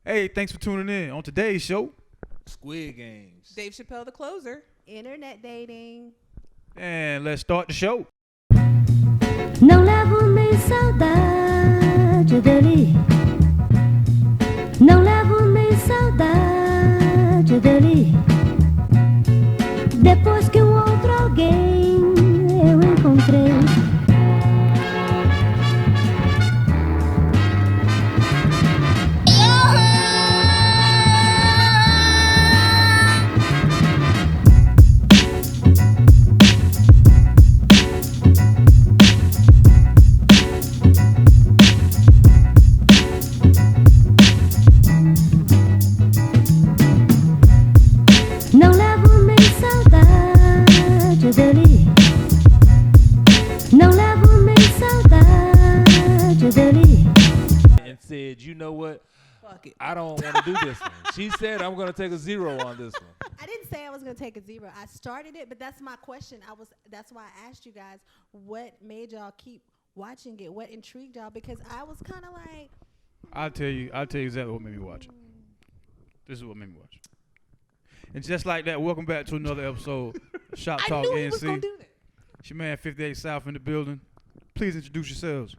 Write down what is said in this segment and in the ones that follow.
Hey, thanks for tuning in on today's show. Squid Games. Dave Chappelle, the closer. Internet dating. And let's start the show. Não levo nem saudade dele. Não levo nem saudade dele. Depois que um outro alguém eu encontrei. Não levo nem saudade dele. Não levo nem saudade dele. And said, you know what? Fuck it. I don't want to do this one. She said, I'm going to take a 0 on this one. I didn't say I was gonna take a 0. I started it, but that's my question. That's why I asked you guys what made y'all keep watching it. What intrigued y'all? Because I was kind of like, I'll tell you exactly what made me watch it. This is what made me watch it. And just like that, welcome back to another episode of Shop I Talk knew he was gonna NC. do that. It's your man 58 South in the building. Please introduce yourselves.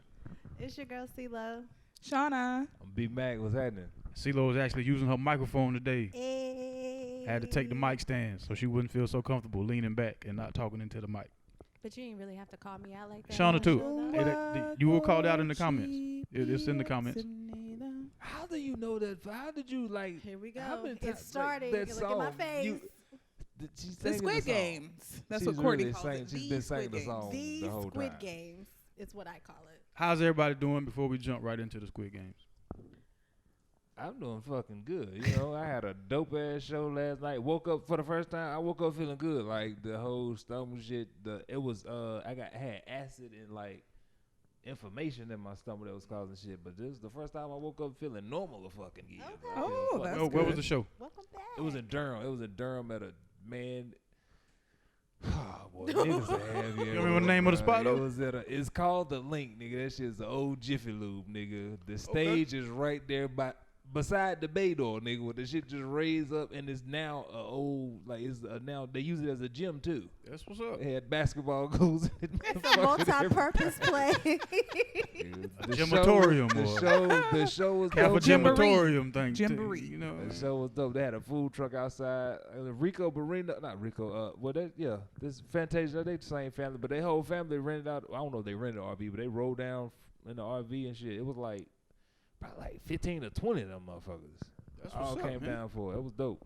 it's your girl C-Lowe. Shaunna. B Mack, what's happening? C-Lowe is actually using her microphone today. Hey. Had to take the mic stand so she wouldn't feel so comfortable leaning back and not talking into the mic. But you didn't really have to call me out like that. Shaunna on the too. show, though. You were called out in the comments. It's in the comments. How do you know that? How did you like? Here we how go. many It's times, starting. That Look at my song, face. She's The singing Squid song. Games. That's She's what Courtney really calls sang- it. she's The been singing the Squid song. Games. The the whole Squid time. Games is what I call it. How's everybody doing before we jump right into the Squid Games? I'm doing fucking good. You know, I had a dope ass show last night. Woke up for the first time. I woke up feeling good. Like the whole stomach shit. I had acid and like inflammation in my stomach that was causing shit. But this is the first time I woke up feeling normal. Fucking again. Okay. Oh, that's Where was good. the show? Welcome back. It was in Durham. It was in Durham at a man. Oh, boy, niggas are heavy. You remember the name of the spot, though? It was at it's called the Link, nigga. That shit's the old Jiffy Lube, nigga. The stage is right there beside the bay door, nigga. Where the shit just raised up and it's now a old now they use it as a gym too. That's what's up. They had basketball goals. It's a multi-purpose play. Gymatorium, The show was Have a dope. gymatorium thing. Jamboree. You know. The show was dope. They had a food truck outside. Rico Barino, not Rico. This Fantasia, they the same family, but their whole family rented out. I don't know if they rented an RV, but they rode down in the RV and shit. It was like probably like 15 to 20 of them motherfuckers. That's All what's up, came man. down for it. It was dope.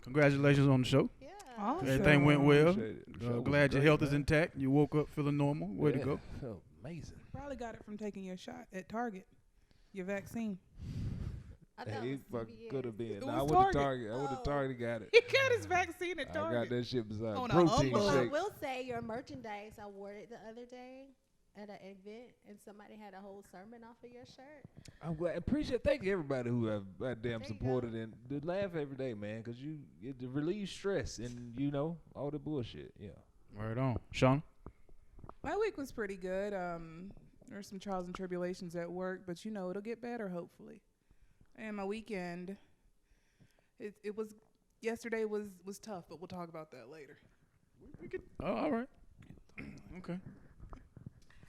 Congratulations on the show. Yeah. Awesome. Everything went well. Appreciate it. The show was Glad your great, health is man. intact. You woke up feeling normal. Way to Yeah, go. Felt amazing. Probably got it from taking your shot at Target. Your vaccine. I thought It it was could have been. It Nah, I was went to Target. Target. I went to Target. Got it. He got his vaccine at I Target. got that shit beside On a protein humble. Well, I shake. will say your merchandise. I wore it the other day at an event, and somebody had a whole sermon off of your shirt. I'm glad. Appreciate. Thank you everybody who have goddamn There you supported and to laugh every day, man. Cause it relieves stress and all the bullshit. Yeah. Right on. Shaunna? My week was pretty good. There's some trials and tribulations at work, but it'll get better hopefully. And my weekend, it was yesterday was tough, but we'll talk about that later. Oh, all right. Okay.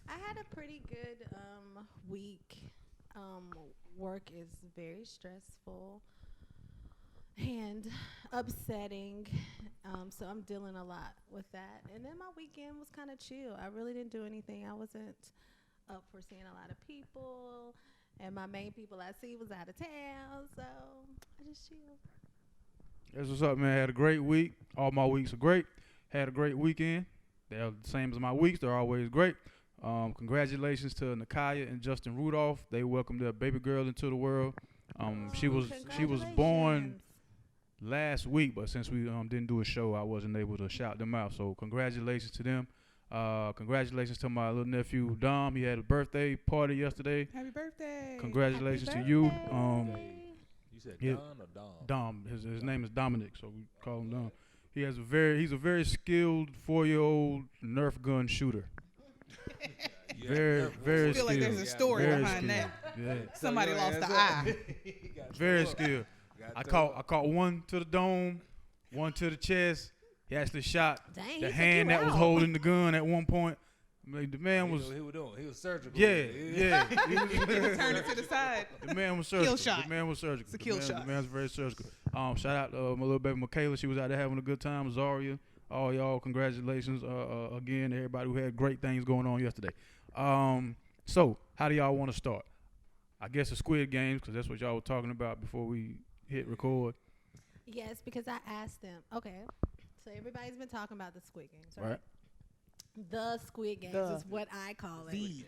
I had a pretty good week. Work is very stressful and upsetting, so I'm dealing a lot with that. And then my weekend was kind of chill. I really didn't do anything. I wasn't up for seeing a lot of people, and my main people I see was out of town, so I just chilled. That's what's up, man. Had a great week. All my weeks are great. Had a great weekend. They're the same as my weeks. They're always great. Congratulations to Nakaya and Justin Rudolph. They welcomed their baby girl into the world. She was born last week, but since we didn't do a show, I wasn't able to shout them out. So congratulations to them. Congratulations to my little nephew Dom. He had a birthday party yesterday. Happy birthday. Congratulations Happy to you. birthday. You said Yeah. Don or Dom? Dom. His name is Dominic, so we call him Dom. He's a very skilled 4-year-old Nerf gun shooter. Very I feel like there's a skilled. story Very behind skilled. that. Yeah, Somebody your lost ass the up. eye. He got very tore up. skilled. Got I tore up. caught one to the dome, one to the chest. He actually shot Dang, he the took hand you that was out. holding the gun at one point. I mean, the man He was, knew what he was doing. He was surgical. yeah, with it. yeah. Turn it to the side. The man was surgical. shot. The man was surgical. It's a kill shot. The man was very surgical. Shout out to my little baby Michaela. She was out there having a good time. Zaria, all y'all, congratulations again to everybody who had great things going on yesterday. So how do y'all want to start? I guess the Squid Games, because that's what y'all were talking about before we hit record. Yes, because I asked them. Okay, so everybody's been talking about the Squid Games, right? Right. The Squid Games The. is what I call it. The.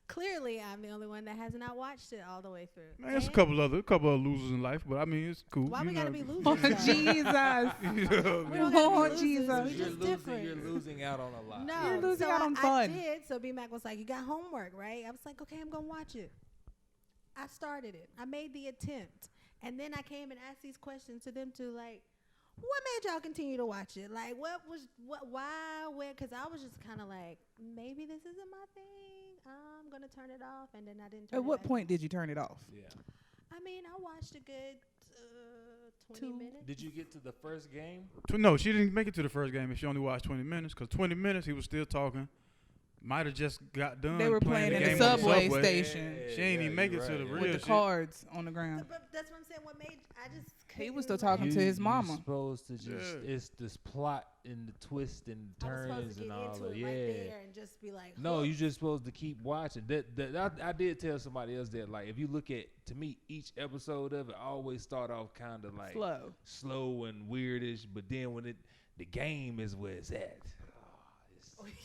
Clearly, I'm the only one that has not watched it all the way through. Man, there's a And couple of losers in life, but I mean it's cool. Why You we gotta know. be losers? Oh, though? Jesus. We don't gotta be Lord losers, Jesus. we You're just losing. different. You're losing out on a lot. No, You're losing so out on I fun. did. So B Mack was like, "You got homework, right?" I was like, "Okay, I'm gonna watch it." I started it. I made the attempt, and then I came and asked these questions to them to like, what made y'all continue to watch it? Like, why, where? Because I was just kind of like, maybe this isn't my thing. I'm gonna turn it off, and then I didn't. Turn At it what back point did you turn it off? Yeah. I mean, I watched a good 20 Two. minutes. Did you get to the first game? No, she didn't make it to the first game if she only watched 20 minutes. Because 20 minutes he was still talking. Might have just got done. They were playing the in the game on subway station. She ain't even make it to the yeah. real With the shit. cards on the ground. But that's what I'm saying. What made I just He was couldn't, still talking like, to his mama. You're supposed to just Yeah. it's this plot and the twists and I was supposed turns to and get all into of it yeah. right there and just be like, No, hooked. you just supposed to keep watching. I did tell somebody else that like if you look at to me each episode of it always start off kind of like slow and weirdish, but then when the game is where it's at. Oh, the game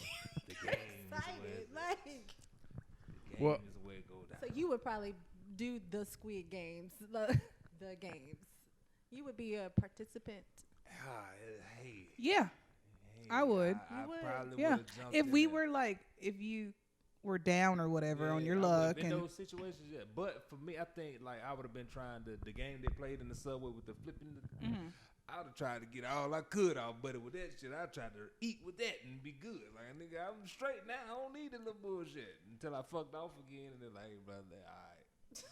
is where excited. it's at. Like, The game Well- is where it go down. so you would probably do the Squid Games, the games. You would be a participant. Hey, Yeah. I would. I You would. probably Yeah. would've jumped If in we there. were like, if you were down or whatever on your I would've luck been and those situations, yeah. But for me, I think like I would have been trying the game they played in the subway with the flipping. I would have tried to get all I could off, but with that shit, I tried to eat with that and be good. Like nigga, I'm straight now. I don't need a little bullshit until I fucked off again, and they're like, hey, brother, all right.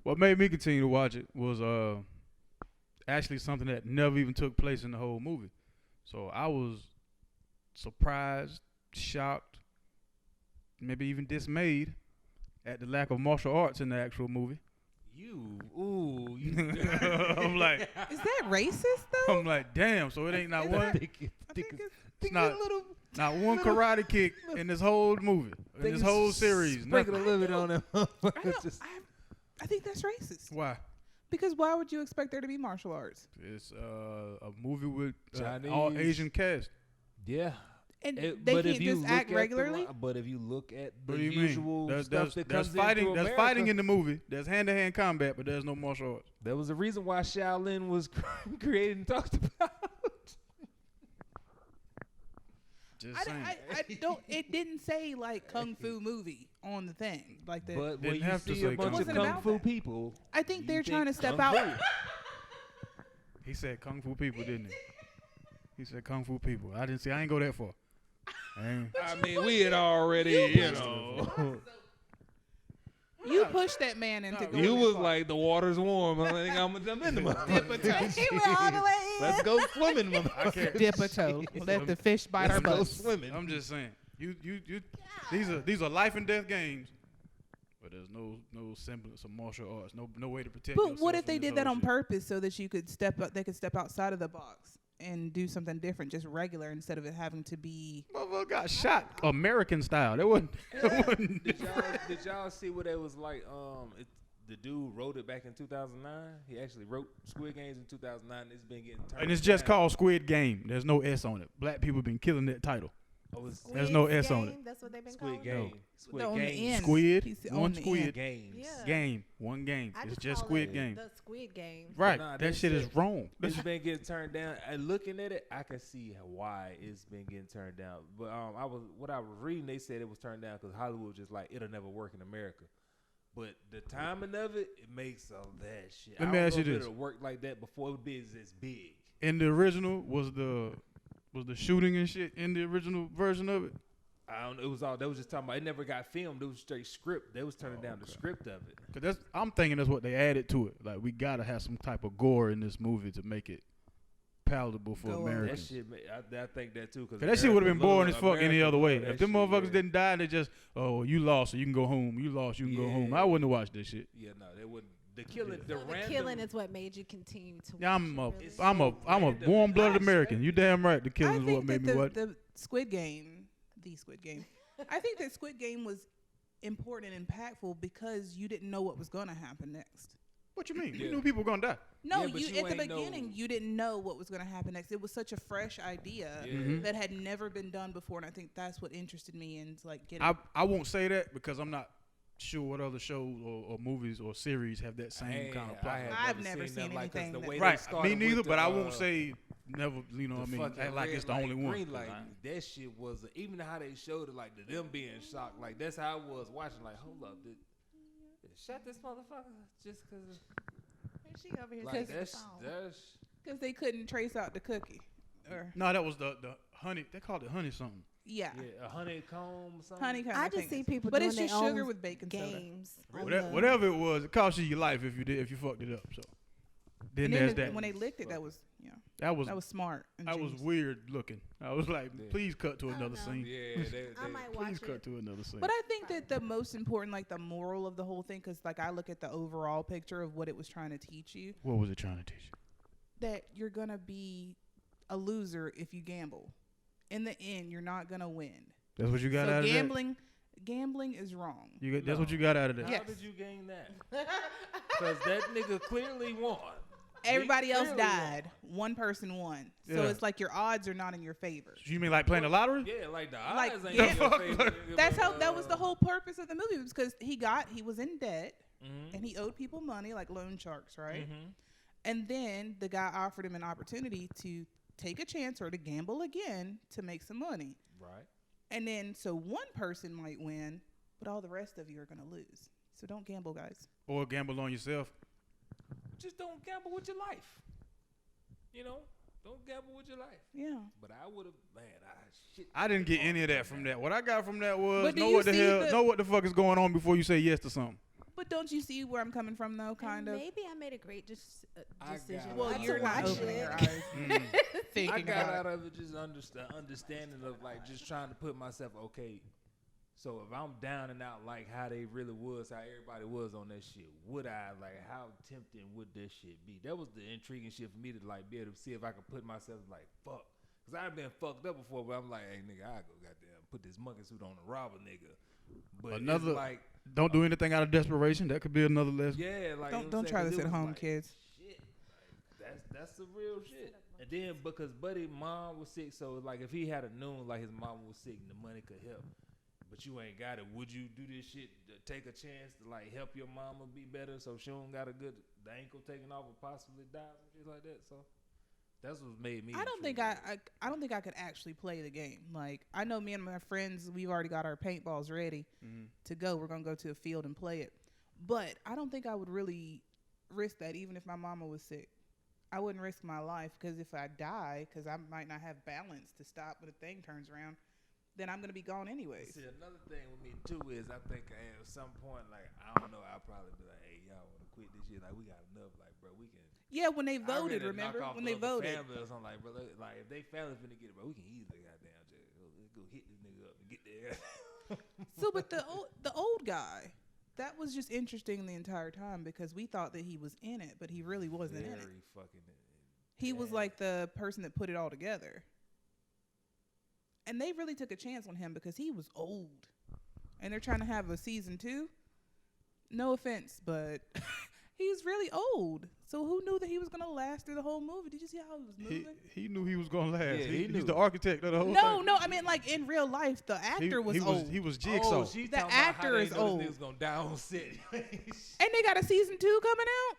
What made me continue to watch it was actually something that never even took place in the whole movie. So I was surprised, shocked, maybe even dismayed at the lack of martial arts in the actual movie. You. I'm like, is that racist though? I'm like, damn. So it ain't not Is one. that- I think it's not- a little. Not one karate kick in this whole movie, in this whole series. Sprinkle a Nothing. little bit on them. I think that's racist. Why? Because why would you expect there to be martial arts? It's a movie with Chinese. all Asian cast. Yeah. And It- they but if can't you just look act at the regularly. but if you look at the What do you usual mean? stuff that There's comes fighting. into There's America, fighting in the movie. There's hand-to-hand combat, but there's no martial arts. there was a reason why Shaolin was created and talked about. Just saying. I don't. It didn't say like kung fu movie on the thing like that. But when Didn't you have to see say a bunch of Wasn't kung about fu that. people, I think you they're trying to step kung out. fu. He said kung fu people, didn't he? He said kung fu people. I didn't see. I ain't go that far. I mean, we had already, you know. You pushed that man into going. You that was far. like, the water's warm. I think I'm gonna jump in the motherfucker. He went all the way in. Let's go swimming, motherfucker. dip a toe. Let the fish bite our Let's go butts. swimming. I'm just saying. You. These are life and death games. But there's no semblance of martial arts. No way to protect. But what yourself if they from this did that whole on shit. purpose so that you could step up? They could step outside of the box and do something different, just regular, instead of it having to be. Motherfucker got shot American style. That wasn't. That wasn't Did y'all see what it was like? The dude wrote it back in 2009. He actually wrote Squid Games in 2009. It's been getting turned and it's just down. called Squid Game. There's no S on it. Black people been killing that title. Oh, it's There's no Squid S on Game, it. That's what they've been Squid calling Game. it. Squid No, on the Games. end. Squid, He said one on the squid. end. Games. Yeah. Game, one game. I It's just just call Squid it Game. The Squid Games. Right. Nah, that they shit is said- wrong. It's been getting turned down. And looking at it, I can see why it's been getting turned down. But I was reading. They said it was turned down because Hollywood was just like, it'll never work in America. But the timing of it, it makes all that shit. Let I me don't ask know you if this. it'll work like that before it would be as big. In the original, was the shooting and shit in the original version of it? I don't know. It was all they was just talking about. It never got filmed. It was straight script. They was turning down the script of it. Cause I'm thinking that's what they added to it. Like we gotta have some type of gore in this movie to make it palatable for Americans. That shit, I think that too. Cause that shit would have been boring as fuck America any other way. love If them that shit, motherfuckers didn't die and they just, oh, you lost, so you can go home. You lost, you can go home. I wouldn't have watched that shit. Yeah, no, they wouldn't. The killing, So the killing is what made you continue to. Yeah, watch it, really? I'm a random. warm-blooded American. You damn right. The I killing is think what made that me watch. the Squid Game, I think that Squid Game was important and impactful because you didn't know what was going to happen next. What you mean? Yeah. You knew people were gonna die. No, Yeah, but you you at the ain't know- beginning you didn't know what was going to happen next. It was such a fresh idea Mhm. that had never been done before, and I think that's what interested me in like getting. I won't say that because I'm not sure what other shows or movies or series have that same kind of plot. I've never seen that, 'cause anything the that- way they Right, started me neither. with But the, I won't say never. You know what I mean? fucking Act like red it's the light, only one. green light, that shit was even how they showed it, like them being shocked. Like that's how I was watching. Like, hold up, shut this motherfucker just because. She over here Like taking the that's phone. Because they couldn't trace out the cookie. Or No, that was the honey. They called it honey something. yeah, a honeycomb. Or something. honeycomb. I just see people but doing it's just their sugar own with baking soda. games. on Whatever it was, it cost you your life if you fucked it up. So then And there's then that. when they licked it, that was that was smart. And that was genius. weird looking. I was like, Yeah. please cut to I don't another know. scene. Yeah, I might watch Please it. cut to another scene. But I think that the most important, like the moral of the whole thing, because like I look at the overall picture of what it was trying to teach you, What was it trying to teach you? that you're gonna be a loser if you gamble. In the end, you're not gonna win. That's what you got So out of gambling is wrong. that. That's what you got out of that. How Yes. did you gain that? Because that nigga clearly won. Everybody else clearly died. One person won. So Yeah. it's like your odds are not in your favor. You mean like playing the lottery? Yeah, like the Like, odds ain't yeah. in your favor. That's how that was the whole purpose of the movie, was because he was in debt Mhm. and he owed people money like loan sharks, right? Mhm. And then the guy offered him an opportunity to take a chance or to gamble again to make some money. Right. And then so one person might win, but all the rest of you are going to lose. So don't gamble, guys. Or gamble on yourself? Just don't gamble with your life. You know, don't gamble with your life. Yeah. But I would have, shit. I didn't get any of that from that. What I got from that was But do know you what the see hell, the- know what the fuck is going on before you say yes to something. But don't you see where I'm coming from, though, kind of? Maybe I made a great I decision. got Well, not you're to not watch opening it. your eyes. Mm. Thinking I got about out it. of it just understanding of like just trying to put myself okay. So if I'm down and out like how they really was, how everybody was on that shit, would I like how tempting would that shit be? That was the intriguing shit for me to like be able to see if I could put myself like fuck, cause I've been fucked up before, but I'm like, hey nigga, I go goddamn put this monkey suit on and rob a nigga. But Another- it's like Don't do anything out of desperation. That could be another lesson. yeah, like Don't try this at home, kids. Shit, like, that's the real shit. And then because Buddy mom was sick, so like if he had a known like his mom was sick and the money could help, but you ain't got it, would you do this shit to take a chance to like help your mama be better so she don't got the ankle taken off or possibly die and shit like that? So that's what made me. I don't think I don't think I could actually play the game. Like I know me and my friends, we've already got our paintballs ready to go. We're gonna go to a field and play it. But I don't think I would really risk that, even if my mama was sick. I wouldn't risk my life because if I die, because I might not have balance to stop when the thing turns around, then I'm gonna be gone anyways. See, another thing with me too is I think at some point, like I don't know, I'll probably be like, hey, y'all want to quit this shit? Like we got enough, like bro, we can. Yeah, when they I voted, ready to remember knock off when the they other voted? family or something like, bro, like if they family finna get it, bro, we can easily goddamn just go hit this nigga up and get there. So, but the old guy, that was just interesting the entire time because we thought that he was in it, but he really wasn't in it. Very fucking. He was yeah. like the person that put it all together. And they really took a chance on him because he was old. And they're trying to have a season 2. No offense, but he's really old. So who knew that he was going to last through the whole movie? Did you see how he was moving? He knew he was gonna last. Yeah, he He's knew. the architect of the whole No, thing. no, I mean like in real life, the actor was old. He was Jigsaw. Oh, she's The talking about actor how they is know old. This nigga's gonna die on set. And they got a season 2 coming out?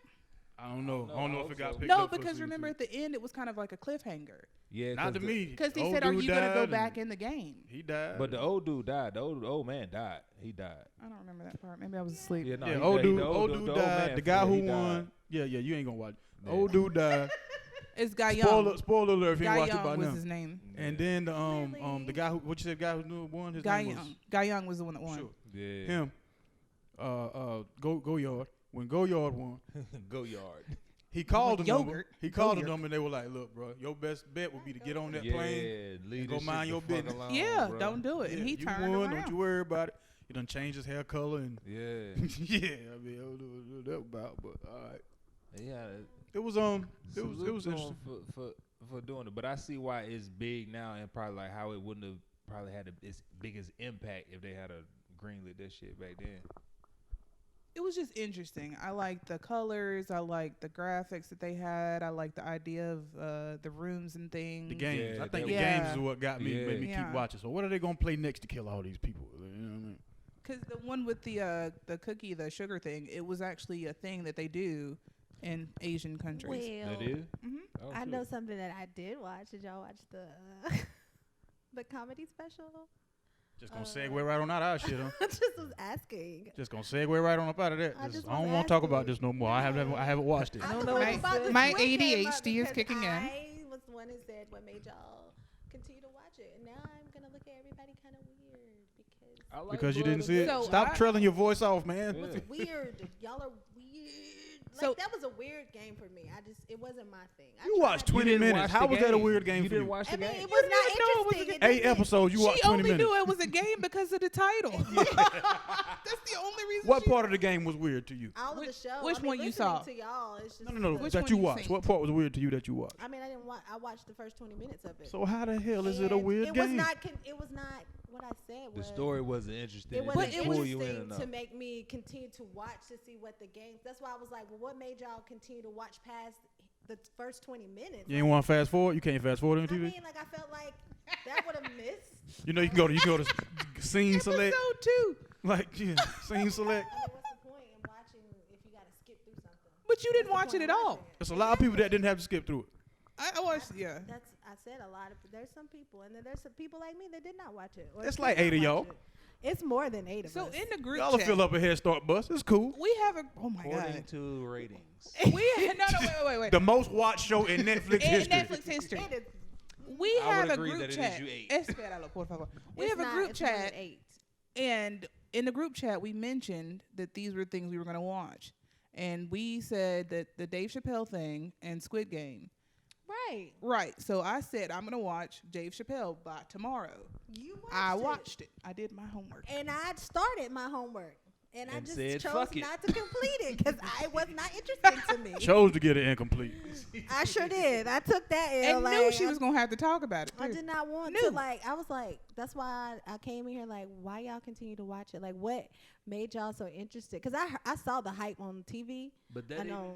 I don't know. I don't know if it got hope so. picked No, up for because season remember 2. at the end it was kind of like a cliffhanger. Yeah, Not to me. Because he Old said, "Are dude you going to died go and back in the game?" He died. But the old dude died. The old man died. He died. I don't remember that part. Maybe I was asleep. Yeah, no, yeah, he old died. dude, The old dude the died. man, The guy yeah, who he died. won. Yeah, you ain't gonna watch. Yeah. Old dude died. It's Guy Young. Spoiler alert if you Guy watched it Young by was now. his name. And then the Really? the guy who what you said guy who won his Guy name Young. Guy Young was the one that won. was sure Yeah. him. Go Yard. When Go Yard won, Go yard. he called Like the number. yogurt. He Go called the yogurt. number and they were like, "Look, bro, your best bet would be to get on that Yeah, plane. leave go this mind shit your the fuck business." alone, Yeah, bro. don't do it. And he you turned won. around. Don't you worry about it. He done changed his hair color and Yeah. yeah. I mean, I don't know what that about, but all right. Yeah. It was Salute to him interesting. for doing it, but I see why it's big now, and probably like how it wouldn't have probably had its biggest impact if they had a greenlit that shit back then. It was just interesting. I liked the colors. I liked the graphics that they had. I liked the idea of the rooms and things. The games. Yeah, I think that the was- games is what got me, made me Yeah. keep watching. So what are they gonna play next to kill all these people? You know what I mean? Because the one with the cookie, the sugar thing, it was actually a thing that they do in Asian countries. Well, That is. hmm Oh, I shit. know something that I did watch. Did y'all watch the the comedy special? Just gonna segue right on out of our shit, huh? I just was asking. Just gonna segue right on up out of that. I Just- just I don't was want to talk about asking. this no more. I haven't watched it. I don't was know wondering what about the my Squid Game ADHD is because kicking in. I was the one who said what made y'all continue to watch it, and now I'm gonna look at everybody kind of weird because I like Because you Blood didn't and see it. So Stop I- trailing your voice off, man. Yeah. it's weird. Y'all are weird. Like So- that was a weird game for me. It wasn't my thing. I You tried watched to- 20 didn't minutes. watch How the was that a game. weird game You for didn't you? watch the I mean, game. it was You not didn't know it was a interesting. game. It 8 didn't- episodes. You watched She 20 only minutes. knew it was a game because of the title. That's the only reason. What she part of the game was weird to you? All of the Which- show. which I mean, one you listening saw? To y'all, it's just No. Which That one you you watched. seen? What part was weird to you that you watched? I mean, I didn't watch. I watched the first 20 minutes of it. So how the hell is it a And weird it game? Was not. It was not. What I said The was. story wasn't interesting. It It wasn't didn't pull you in interesting enough. to make me continue to watch to see what the games. That's why I was like, well, what made y'all continue to watch past the first 20 minutes? You ain't want to fast forward? You can't fast forward on I TV? mean, like I felt like that would have missed. You know you can go to scene select. Episode 2. Like, yeah, scene select. I mean, what's the point in watching if you got to skip through something? But you didn't What's watch the it point at in all. watching it? There's a lot of people that didn't have to skip through it. I watched. Yeah. That's I said a lot of. There's some people, and then there's some people like me that did not watch it. or That's could like not 8 of watch y'all. it. It's more than 8 of So us. in the group Y'all will chat, fill up a Head Start bus. It's cool. we have a. Oh my According god. to ratings. Wait. The most watched show in Netflix In history. Netflix history. It is. We I would have a agree group that it is chat. you 8. Espéralo, por favor. We It's have a not- group it's more than chat, 8. and in the group chat, we mentioned that these were things we were going to watch, and we said that the Dave Chappelle thing and Squid Game. Right. Right. So I said I'm going to watch Dave Chappelle by tomorrow. You watched I it. watched it. I did my homework. And I started my homework. And I And just said, chose "Fuck it." not to complete it because I was not interesting to me. Chose to get it incomplete. I sure did. I took that L. And like, knew she was going to have to talk about it. I too. did not want Knew. to I was like, that's why I came in here like, why y'all continue to watch it? Like, what made y'all so interested? Because I saw the hype on TV. But that I even know,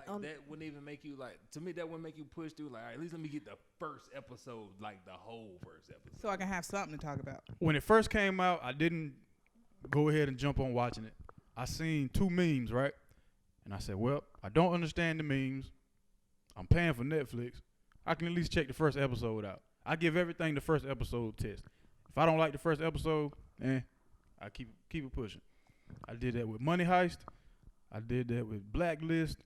on- that wouldn't even make you like. To me, that wouldn't make you push through. Like, all right, at least let me get the first episode, like the whole first episode. So I can have something to talk about. When it first came out, I didn't go ahead and jump on watching it. I seen 2 memes, right? And I said, well, I don't understand the memes. I'm paying for Netflix. I can at least check the first episode out. I give everything the first episode test. If I don't like the first episode, I keep it pushing. I did that with Money Heist. I did that with Blacklist,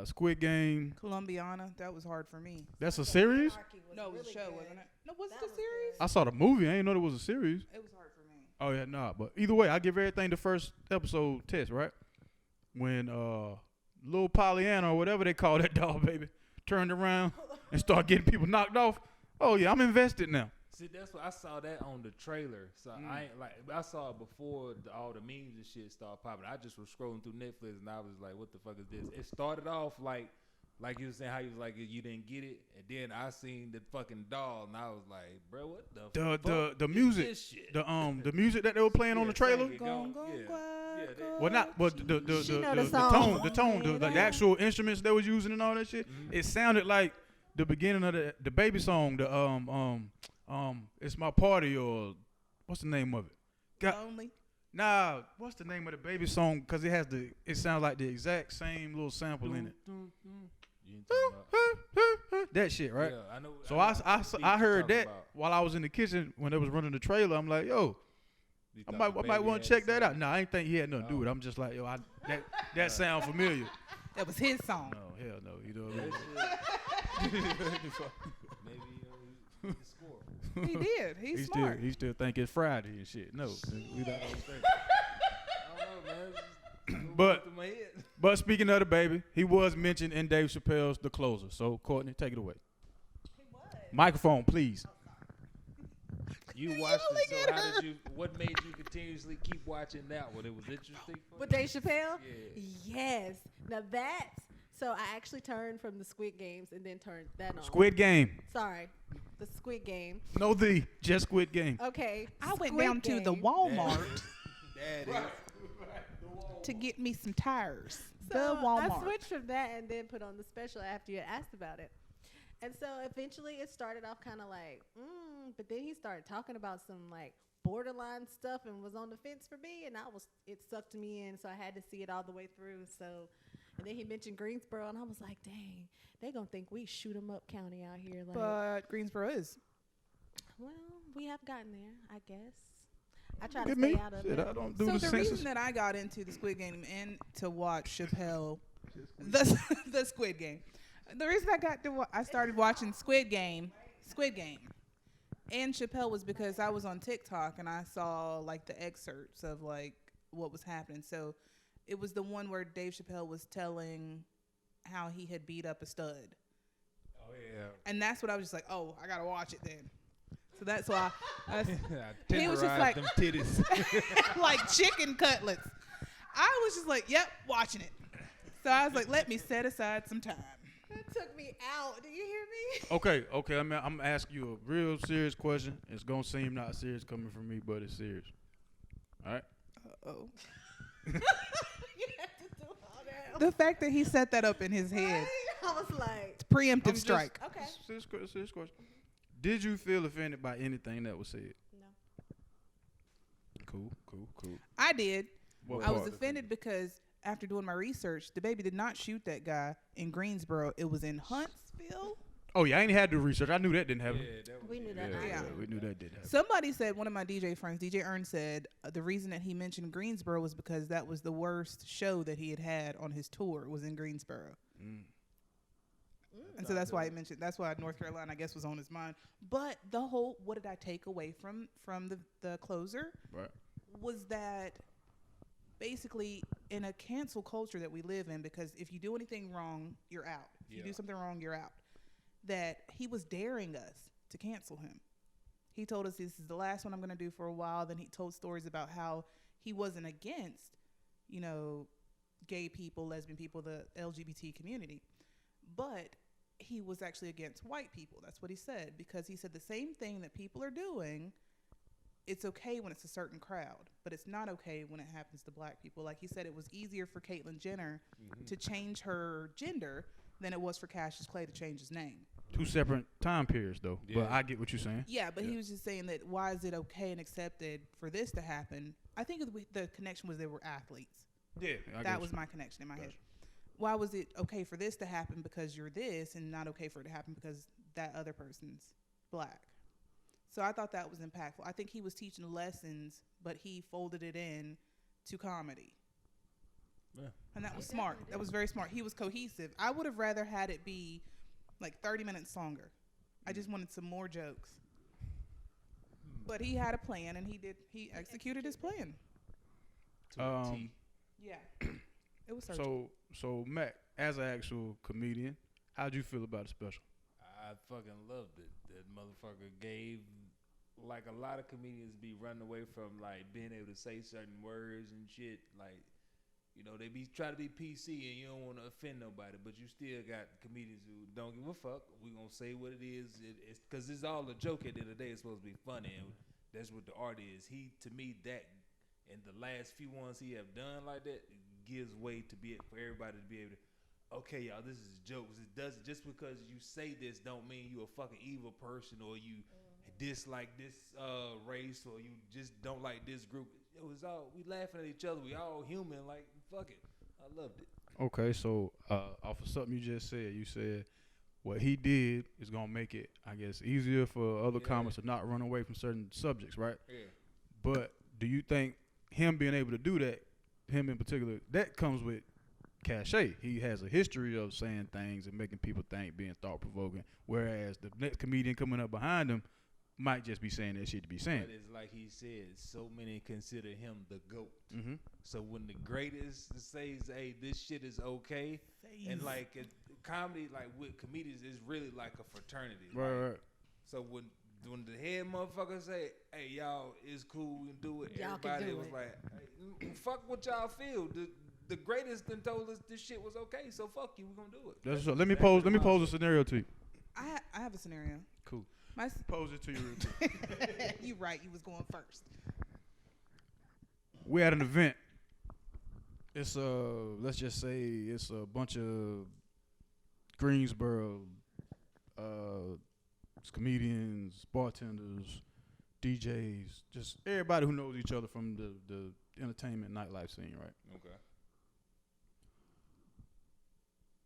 Squid Game. Colombiana, that was hard for me. That's a series? Anarchy was No, it was a really show, good. wasn't it? No, was That it a was series? I saw the movie. I didn't know there was a series. It was hard for me. Oh yeah, nah. But either way, I give everything the first episode test, right? When Lil Pollyanna or whatever they call that dog baby turned around and started getting people knocked off. Oh yeah, I'm invested now. See, that's what I saw that on the trailer. So I ain't like I saw it before all the memes and shit started popping. I just was scrolling through Netflix and I was like, "What the fuck is this?" It started off like you was saying how you was like you didn't get it, and then I seen the fucking doll and I was like, "Bro, what the fuck The is music, this shit?" the music that they were playing on the trailer. sing it, Gone, go- gone, yeah. quiet, Yeah, gone. Well, not but She know the the song. tone, the actual instruments they was using and all that shit. It sounded like the beginning of the baby song. It's my party or what's the name of it? Lonely. Nah, what's the name of the baby song? Because it sounds like the exact same little sample in it. You ain't talking about- That shit, right? Yeah, I know. So know what beat I you heard talking that about. while I was in the kitchen when they was running the trailer. I'm like, yo, You I thought might the want baby to check had that out. sex. Nah, I ain't think he had nothing to do with it. I'm just like, yo, that sound familiar. That was his song. No, hell no. You know what I That mean? shit, maybe he scored. He did. He's Still, smart. he still think it's Friday and shit. No, we not on thing. I don't know, man. It's just But- through my head. But speaking of the baby, he was mentioned in Dave Chappelle's The Closer. So Courtney, take it away. Microphone, please. You watched it, so how did you? What made you continuously keep watching that one? It was interesting. For With you? Dave Chappelle? Yeah. Yes. Now that's so I actually turned from the Squid Games and then turned that on. Squid Game. Sorry, the Squid Game. No just Squid Game. Okay. I went Squid down to the Game. Walmart That is. to get me some tires. So The Walmart. I switched from that and then put on the special after you asked about it. And so eventually it started off kind of like, but then he started talking about some like borderline stuff and was on the fence for me, and it sucked me in, so I had to see it all the way through. So, and then he mentioned Greensboro, and I was like, dang, they gonna think we shoot 'em up county out here. Like, But Greensboro is. well, we have gotten there, I guess. I try to Look at stay me. out of Shit, it. I don't do So the the census. reason that I got into the Squid Game and to watch Chappelle, the Squid Game. The reason I got to I started watching Squid Game, and Chappelle was because I was on TikTok and I saw like the excerpts of like what was happening. So it was the one where Dave Chappelle was telling how he had beat up a stud, Oh yeah. and that's what I was just like, oh, I gotta watch it then. So that's why I He He was was just like- them titties. like chicken cutlets. I was just like, yep, watching it. So I was like, let me set aside some time. That took me out. Do you hear me? Okay. I'm gonna ask you a real serious question. It's gonna seem not serious coming from me, but it's serious. All right. Oh. You have to do all that. The fact that he set that up in his head, Right? I was like, preemptive I'm just- strike. okay. Serious question. Did you feel offended by anything that was said? No. Cool. I did. What I was part? offended because after doing my research, the baby did not shoot that guy in Greensboro. It was in Huntsville. Oh yeah, I ain't had to do research. I knew that didn't happen. Yeah, that was, We knew that. Yeah. We knew that didn't happen. Somebody said, one of my DJ friends, DJ Ern, said the reason that he mentioned Greensboro was because that was the worst show that he had on his tour was in Greensboro. And so that's why he mentioned, that's why North Carolina, I guess, was on his mind. But the whole, what did I take away from the closer Right. was that basically in a cancel culture that we live in, because if you do anything wrong, you're out. If you do something wrong, you're out. That he was daring us to cancel him. He told us this is the last one I'm going to do for a while. Then he told stories about how he wasn't against, gay people, lesbian people, the LGBT community. But he was actually against white people. That's what he said. Because he said the same thing that people are doing, it's okay when it's a certain crowd, but it's not okay when it happens to black people. Like he said, it was easier for Caitlyn Jenner to change her gender than it was for Cassius Clay to change his name. Two separate time periods though. But Yeah. I get what you're saying. Yeah, but he was just saying that why is it okay and accepted for this to happen? I think the connection was they were athletes. Yeah. That was my connection in my head. Why was it okay for this to happen because you're this and not okay for it to happen because that other person's black? So I thought that was impactful. I think he was teaching lessons, but he folded it in to comedy. Yeah. And that was smart. That was very smart. He was cohesive. I would have rather had it be like 30 minutes longer. I just wanted some more jokes. But he had a plan and he executed his plan. To a T. Yeah. It was surgical. So Mac, as an actual comedian, how'd you feel about the special? I fucking loved it. That motherfucker gave, like a lot of comedians be running away from like being able to say certain words and shit. Like, they be try to be PC and you don't want to offend nobody, but you still got comedians who don't give a fuck. We gonna say what it is. It's because it's all a joke at the end of the day. It's supposed to be funny, and that's what the art is. He, to me, that and the last few ones he have done like that gives way to be for everybody to be able to. Okay, y'all, this is jokes. It doesn't just because you say this don't mean you a fucking evil person or you dislike this race or you just don't like this group. It was all we laughing at each other. We all human. Like fuck it, I loved it. Okay, so off of something you just said, you said what he did is gonna make it, I guess, easier for other comics to not run away from certain subjects, right? Yeah. But do you think him being able to do that, him in particular, that comes with cachet. He has a history of saying things and making people think, being thought provoking. Whereas the next comedian coming up behind him might just be saying that shit to be saying. But it's like he said, so many consider him the GOAT. Mm-hmm. So when the greatest says, hey, this shit is okay, and like comedy, like with comedians, is really like a fraternity. Right. So when the head motherfucker say, hey, y'all, it's cool, we can do it, Y'all can everybody do was it. like, hey, fuck what y'all feel. The greatest then told us this shit was okay, so fuck you, we gonna do it. That's let me pose a scenario to you. I have a scenario. Cool. My Pose it to you real quick. you right. You was going first. We're at an event. It's let's just say it's a bunch of Greensboro comedians, bartenders, DJs, just everybody who knows each other from the entertainment nightlife scene, right? Okay.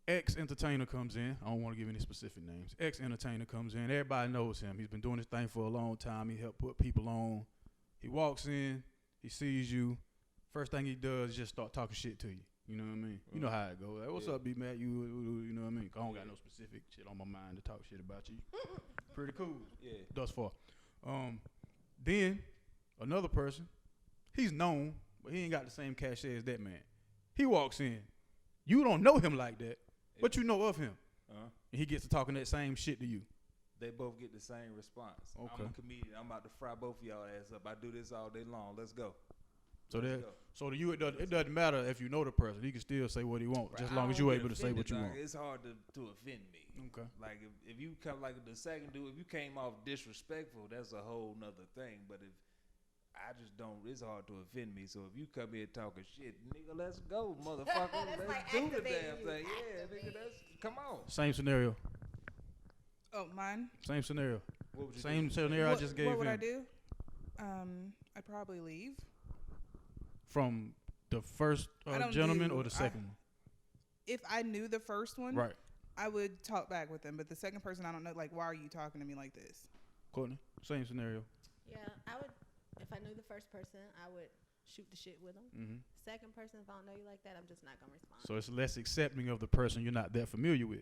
Ex-entertainer comes in. I don't want to give any specific names. Ex-entertainer comes in. Everybody knows him. He's been doing this thing for a long time. He helped put people on. He walks in. He sees you. First thing he does is just start talking shit to you. You know what I mean? You know how it goes. Like, what's up, B Mack? You know what I mean? I don't got no specific shit on my mind to talk shit about you. Pretty cool. Yeah. Thus far. Then another person, he's known, but he ain't got the same cachet as that man. He walks in. You don't know him like that, but you know of him. And he gets to talking that same shit to you. They both get the same response. Okay. I'm a comedian. I'm about to fry both of y'all ass up. I do this all day long. Let's go. So to you, it doesn't matter if you know the person. He can still say what he wants, just as long as you're able to say what you want. It's hard to offend me. Okay. Like if you come like the second dude, if you came off disrespectful, that's a whole nother thing. But if I just don't, it's hard to offend me. So if you come here talking shit, nigga, let's go, motherfucker. Let's like do the activate damn you. thing. Yeah, nigga, come on. Same scenario. Oh, mine. Same scenario. What would you Same do? scenario I just gave him. What would I do? I'd probably leave. From the first I don't gentleman do- or the second one? If I knew the first one, Right. I would talk back with them. But the second person, I don't know. Like, why are you talking to me like this? Courtney, same scenario. Yeah, I would. If I knew the first person, I would shoot the shit with them. Mm-hmm. Second person, if I don't know you like that, I'm just not gonna respond. So it's less accepting of the person you're not that familiar with.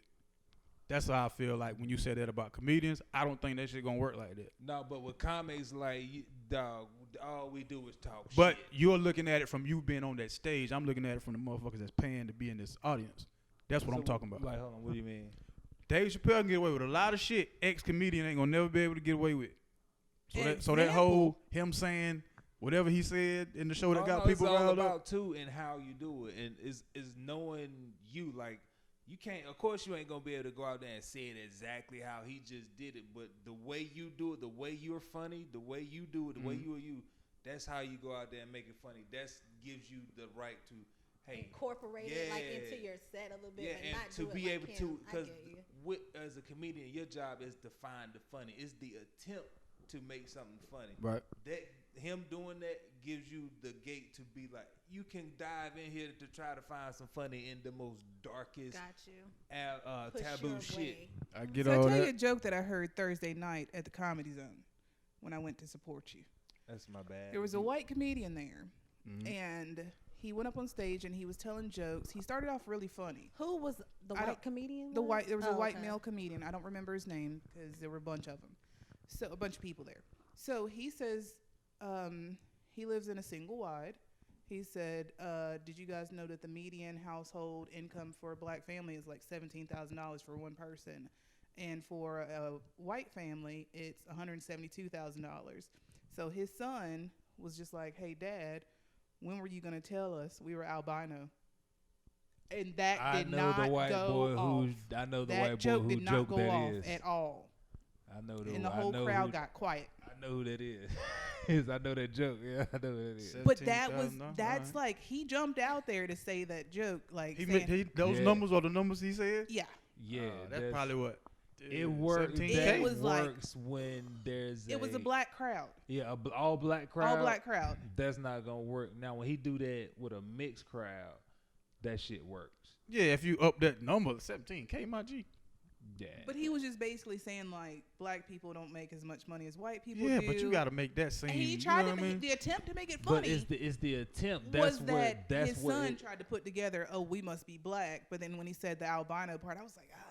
That's how I feel like when you said that about comedians. I don't think that shit gonna work like that. No, but with comics, like, dog, all we do is talk But shit. you're looking at it from you being on that stage. I'm looking at it from the motherfuckers that's paying to be in this audience. That's what I'm talking about. Like, hold on, what do you mean? Dave Chappelle can get away with a lot of shit. Ex-comedian ain't gonna never be able to get away with. So that Example. whole him saying whatever he said in the show that got people it's all riled about up. too and how you do it, and is knowing you. Like, you can't. Of course, you ain't gonna be able to go out there and say it exactly how he just did it. But the way you do it, the way you're funny, the way you do it, the way you are you. That's how you go out there and make it funny. That gives you the right to, hey, Incorporate it like into your set a little bit, but and not to do be it able like to, him. I because get you. as a comedian, your job is to find the funny. It's the attempt to make something funny. Right. That him doing that gives you the gate to be like, you can dive in here to try to find some funny in the most darkest, Got you. Push taboo your shit. way. I get So I all tell you a that. joke that I heard Thursday night at the Comedy Zone when I went to support you. That's my bad. There was a white comedian there, Mhm. and he went up on stage and he was telling jokes. He started off really funny. Who was the I white don't- comedian? There was a white okay. male comedian. I don't remember his name because there were a bunch of them. So a bunch of people there. So he says he lives in a single wide. He said, "Did you guys know that the median household income for a black family is like $17,000 for one person, and for a white family it's $172,000." So his son was just like, "Hey, Dad, when were you gonna tell us we were albino?" And that I did know not the white go boy off. who I know the That white boy joke who did not joke go that off is. at all, I know the and the whole crowd got quiet. I know who that is. I know that joke. Yeah, I know who that is. But that's $17,000, like he jumped out there to say that joke. Like He saying, meant those Yeah. numbers are the numbers he said. yeah, Yeah, That's probably what. it works. 17K? That was like- works when there's it was a black crowd, all black crowd. all black crowd. That's not gonna work. Now when he do that with a mixed crowd, that shit works. Yeah, if you up that number, 17K, my G. Yeah. But he was just basically saying like black people don't make as much money as white people do. Yeah, but you got to make that seem. And he you tried know to what I make mean? the attempt to make it But funny. it's the attempt. Was That's what. That's his what. son tried to put together? Oh, we must be black. But then when he said the albino part, I was like, ah.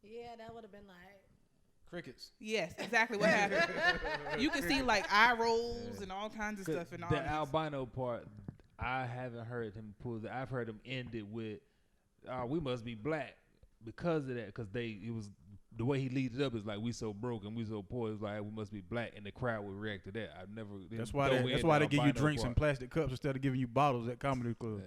Yeah, that would have been like. Crickets. Yes, exactly what happened. You can see like eye rolls and all kinds of stuff in all the these. albino part, I haven't heard him pull. I've heard him end it with, "We must be black," because of that. Because it was the way he leads it up is like, "We so broke and we so poor." It's like, "We must be black," and the crowd would react to that. I've never. That's why they give you drinks in plastic cups instead of giving you bottles at comedy club.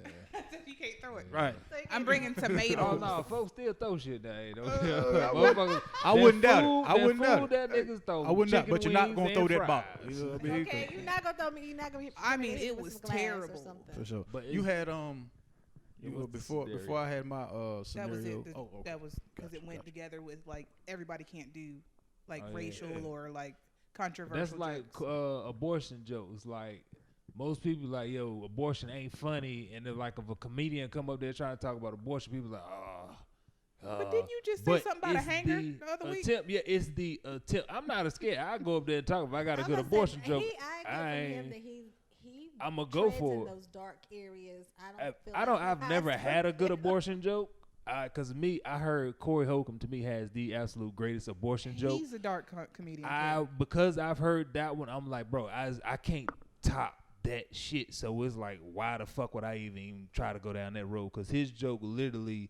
You can't throw it. Right. I'm bringing Oh tomatoes. no, folks still throw shit now. I wouldn't doubt it. I That wouldn't doubt food it. that niggas throw. I wouldn't doubt, chicken but you're not wings gonna and throw that fries. bottle. You know what I mean? Okay, you're not gonna throw me. You're not gonna. I mean, hit it with was some glass or terrible. something. For sure. But You had It was the before scenario. I had my That scenario. was it. Okay. That was because it Gotcha, went gotcha. together with like everybody can't do like Oh, yeah. racial or like controversial. That's like jokes. abortion jokes. Like most people like, yo, abortion ain't funny, and then like if a comedian come up there trying to talk about abortion, people like, But didn't you just say but something about a it's hanger the other week? attempt, yeah, it's the attempt. I'm not scared. I go up there and talk. If I got a good I'm gonna abortion say, joke, I get ain't- from him that he I'ma go treads for in it. those dark areas. I've never had a good abortion joke. Cause I heard Corey Holcomb to me has the absolute greatest abortion joke. He's a dark comedian. Because I've heard that one, I'm like, bro, I can't top that shit. So it's like, why the fuck would I even try to go down that road? Cause his joke literally,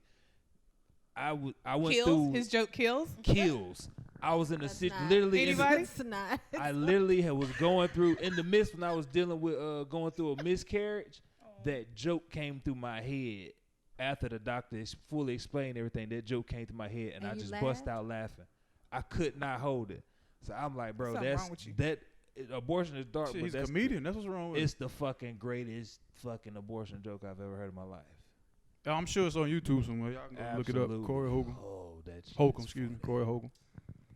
I went kills. through His joke kills. kills. I was in a That's situation, not- literally. Anybody? It's not. I literally was going through in the midst when I was dealing with going through a miscarriage. That joke came through my head after the doctor fully explained everything. That joke came through my head, and I you just laughed? bust out laughing. I could not hold it, so I'm like, bro, Something that's wrong with you. that abortion is dark, Shit, but he's a that's comedian. That's what's wrong with it's the fucking greatest fucking abortion joke I've ever heard in my life. it. I'm sure it's on YouTube somewhere. Y'all can go look it up. Absolutely. Corey Holcomb. Oh, that shit Holcomb, is excuse me. funny. Corey Holcomb.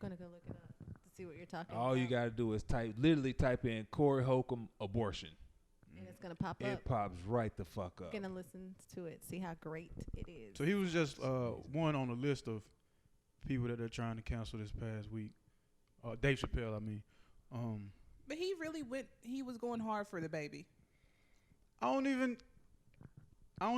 I'm gonna go look it up to see what you're talking All about. you gotta do is literally type in Corey Holcomb abortion. and it's gonna pop up. It pops right the fuck up. Gonna listen to it, see how great it is. So he was just one on the list of people that they're trying to cancel this past week. Dave Chappelle, I mean. But he really went. He was going hard for the baby. I don't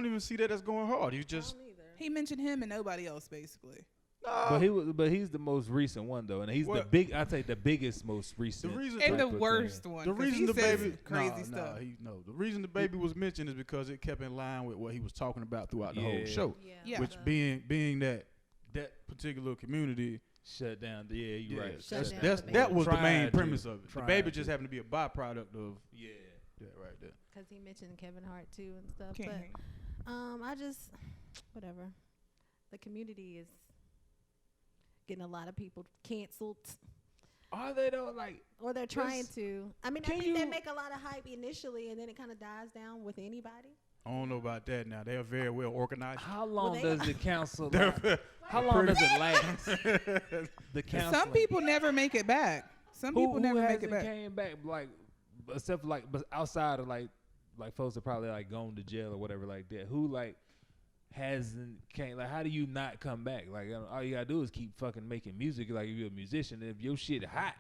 even see that as going hard. He just I don't either. He mentioned him and nobody else, basically. But he's the most recent one though, and he's What? I'd say the biggest, most recent. the reason And the type of worst thing. one. the 'cause reason he the says baby crazy stuff. the reason the baby was mentioned is because it kept in line with what he was talking about throughout the whole Yeah. show. Yeah. Which being that particular community, Shut down. Yeah, you're right. Shut down that's the that baby. was the main Tried premise to. of it. The Tried baby to. just happened to be a byproduct of Yeah. that right there. Because he mentioned Kevin Hart too and stuff. Can't but hang. I just whatever. The community is getting a lot of people canceled, Are they though? Like, or they're trying This- to. I mean, I Can think they you- make a lot of hype initially, and then it kind of dies down with anybody. I don't know about that now. They are very well organized. how long they- does the council? They're- how long does it last? The council. Some people never make it back. Some people never make it hasn't back. came back, like except for like, but outside of like folks that probably like gone to jail or whatever like that. Who like hasn't came? Like, how do you not come back? Like, all you gotta do is keep fucking making music. Like, if you're a musician, if your shit hot,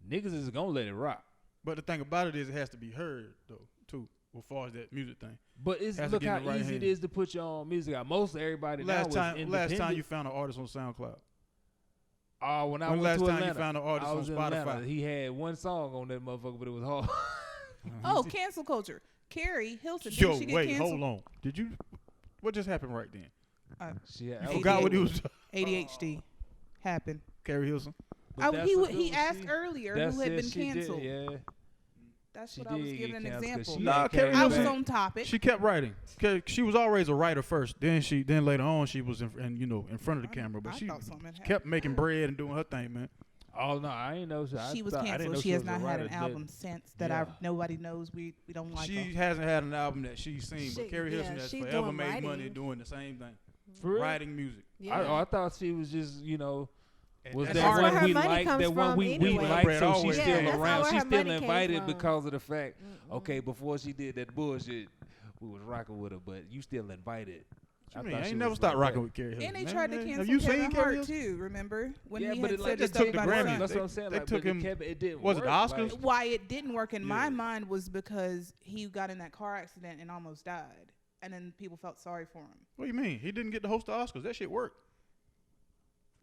niggas is gonna let it rock. But the thing about it is, it has to be heard though too, as far as that music thing. But it's Has to look get how in the right easy it hand. is to put your own music out. Most everybody now Last is time independent. you found an artist on SoundCloud. When I When went last to time Atlanta, you found an artist I on was in Spotify? Atlanta. He had one song on that motherfucker, but it was hard. Oh, cancel culture. Carrie Hilson. Yo, Didn't she get wait, canceled? hold on. Did you? What just happened right then? She had, You ADHD. forgot what he was. ADHD happened. Carrie Hilson. But that's a good He one. asked She- earlier That's who had it, been she did, canceled. yeah. That's She what I was did giving get an canceled 'cause example. she Nah, had Carrie came I was Hilson- back. on topic. She kept writing. She was always a writer first. Then later on she was in front of the camera. But I she thought something had kept making bread and doing her thing, man. Oh no, I ain't know. She was I didn't canceled. know She has was a not had writer. an album since that Yeah. nobody knows. We don't like She her. hasn't had an album that she's seen. But She- Carrie yeah, Hilson has she's forever doing made money writing. doing the same thing, For real? writing music. Yeah. I thought she was just And was that's that where one her we money liked, comes that one from we anyway. liked, Brad so she's always still did. That's around. where She's her still money came invited from. because of the fact. Okay, before she did that bullshit, we was rocking with her, but you still invited. I mean, I ain't never stopped rocking with Carrie Hilson. And they man. tried to Have cancel you Kevin seen Carrie Hart Hilson? too. Remember when Yeah, he but had it said like the just stuff took the about his Grammy. son? That's what I'm saying. They Like, took but him- Kevin, it didn't was it work. Oscars? Like, Why it didn't work in my Yeah. mind was because he got in that car accident and almost died, and then people felt sorry for him. What do you mean? He didn't get to host the Oscars. That shit worked.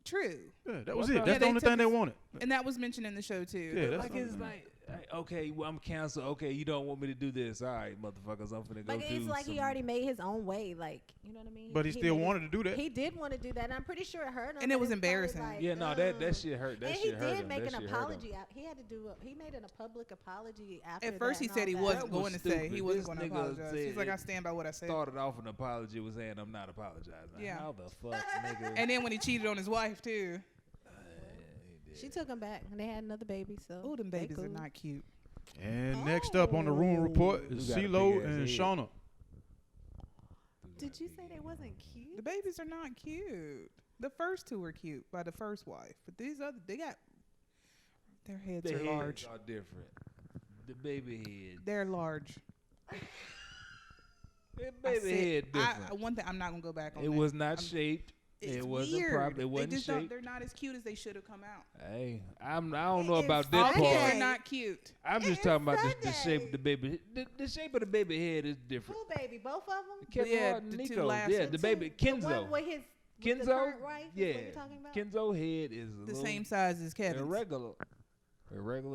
True, Yeah, that was What it. the- That's Yeah, the they only took thing they his- wanted. and that was mentioned in the show too. Yeah, that's like it's like, okay, well, I'm canceled. Okay, you don't want me to do this. All right, motherfuckers, I'm finna go Like do it's like he some- already made his own way. Like you know what I mean. But he still made wanted to do that. He did want to do that, and I'm pretty sure it hurt him. And it but was it's probably embarrassing. like, Yeah, no, that shit hurt. That and shit he hurt did him. make That an shit hurt him. apology. He had to do. He made an public apology after. At first, that he and said he all that. wasn't That was going to say. He stupid. wasn't This going to nigga apologize. said He's like, it I stand by what I said. Started off an apology with saying I'm not apologizing. Yeah. How the fuck, nigga? And then when he cheated on his wife too. She took him back, and they had another baby. So Oh, them they babies are cool. not cute. And next up on the Rumor Report Who is got a C-Lowe big-ass and head? Shaunna. Did you say they wasn't cute? The babies are not cute. The first two were cute by the first wife, but these other they got their heads The are heads large. are different. The baby head. They're large. The I baby said- head different. one thing I'm not gonna go back on. It that. was not I'm- shaped. It's It wasn't weird. proper. It wasn't they just don't, shaped. they're not as cute as they should have come out. Hey, I don't know It's about All that Sunday. kids part. are not cute. I'm just It's talking about the shape Sunday. of the baby. The shape of the baby head is different. Who baby? Both of them. Kevin Yeah, Hart and the two Nico. last Yeah, ones. the baby The one Kenzo. with his with the Kenzo. current wife, is Yeah, what you're talking about? Kenzo head is a The little same size as Kevin's. irregular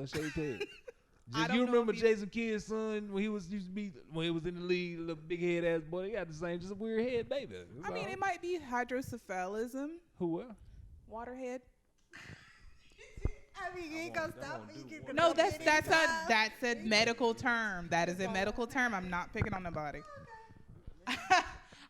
shaped head. I Just, don't you know remember if he- Jason Kidd's son when he was used to be when he was in the league, little big head ass boy. He got the same, just a weird head baby. That's I mean, all. it might be hydrocephalism, Who? What? waterhead. I mean, you ain't gonna stop won't me. do You what- can No, come that's in that's a anytime. that's a medical term. That is a medical term. I'm not picking on nobody.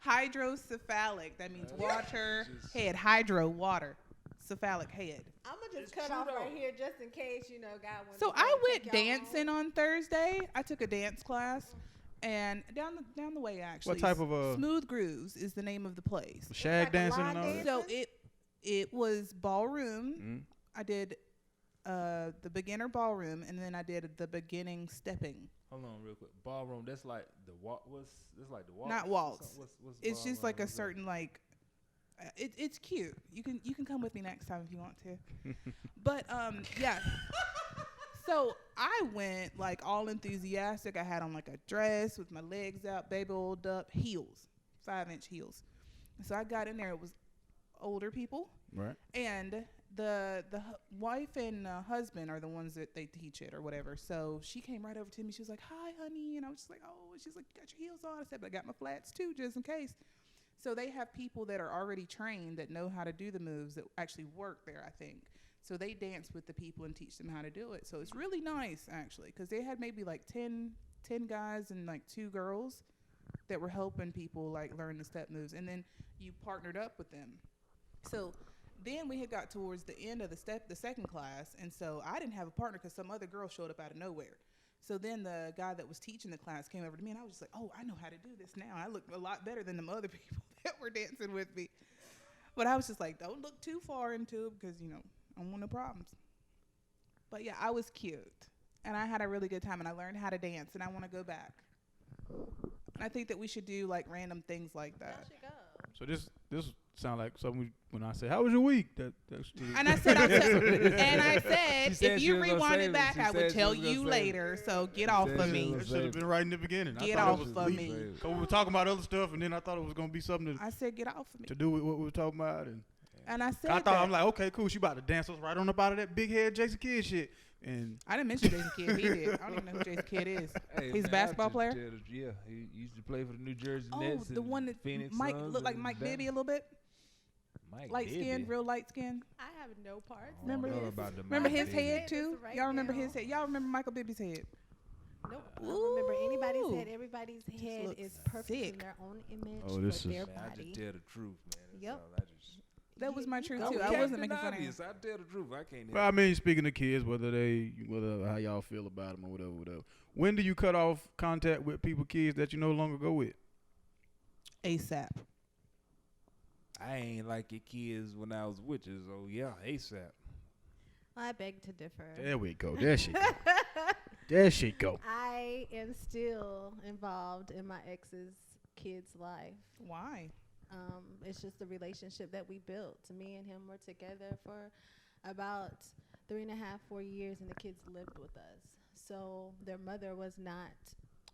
Hydrocephalic. That means water Just- head. Hydro water. Cephalic head. I'm gonna just It's cut true off though. right here just in case God wants. So I went dancing on Thursday. I took a dance class, and down the way actually. What type of Smooth Grooves is the name of the place. shag like a dancing line and all dance? that? So it was ballroom. Mm. I did the beginner ballroom, and then I did the beginning stepping. Hold on, real quick. Ballroom. That's like the walk. That's like the waltz. Not or waltz. something? What's It's just like a ballroom? certain like. It's cute. You can come with me next time if you want to. But yeah. So I went like all enthusiastic. I had on like a dress with my legs out, baby oiled up, heels, 5-inch heels. So I got in there. It was older people, Right. and the wife and husband are the ones that they teach it or whatever. So she came right over to me. She was like, "Hi, honey," and I was just like, "Oh," and she's like, "You got your heels on?" I said, "But I got my flats too, just in case." So they have people that are already trained that know how to do the moves that actually work there, I think. So they dance with the people and teach them how to do it. So it's really nice, actually, because they had maybe like 10 guys and like 2 girls that were helping people like learn the step moves. And then you partnered up with them. So then we had got towards the end of the second class. And so I didn't have a partner because some other girl showed up out of nowhere. So then the guy that was teaching the class came over to me, and I was just like, "Oh, I know how to do this now. I look a lot better than them other people that were dancing with me." But I was just like, "Don't look too far into it because, I don't want no problems." But yeah, I was cute, and I had a really good time, and I learned how to dance, and I want to go back. And I think that we should do like random things like that. So this sound like something when I say, "How was your week?" That's And I said, She said if she you was gonna rewind save it it. back, She I said would she tell was gonna you save it. later. So get off said of she me. was That should have been right in the beginning. Get I thought off it was of weak. me. So we were talking about other stuff, and then I thought it was gonna be something I said, get off of me. to do with what we were talking about. And And I said I thought that. I'm like, okay, cool. She about to dance us right on up out of that big head Jason Kidd shit. And I didn't mention Jason Kidd. He did. I don't even know who Jason Kidd is. Hey, He's a man, basketball I just player? tell the- Yeah, he used to play for the New Jersey Oh, Nets. the and one that Phoenix Mike Suns looked like and Mike that- Bibby a little bit. Mike Light skin, Bibby. real light skin. I have no parts. I don't Remember know his- about the Remember Mike his Bibby. head too? Right Y'all remember now. his head? Y'all remember Michael Bibby's head? Nope. I don't remember anybody's Ooh. head. Everybody's head looks is perfect in sick. their own image Oh, this for is- their Man, I body. just tell the truth, man. That's Yep. all. I just. That was my truth I'm too. I Captain wasn't making fun of him. Obvious. I tell the truth. I can't. well, I mean, speaking of kids, whether how y'all feel about them or whatever. When do you cut off contact with kids that you no longer go with? ASAP. I ain't like your kids when I was with you, so yeah, ASAP. I beg to differ. There we go. There she go. There she go. I am still involved in my ex's kid's life. Why? It's just the relationship that we built. Me and him were together for about 3.5, 4 years, and the kids lived with us. So their mother was not,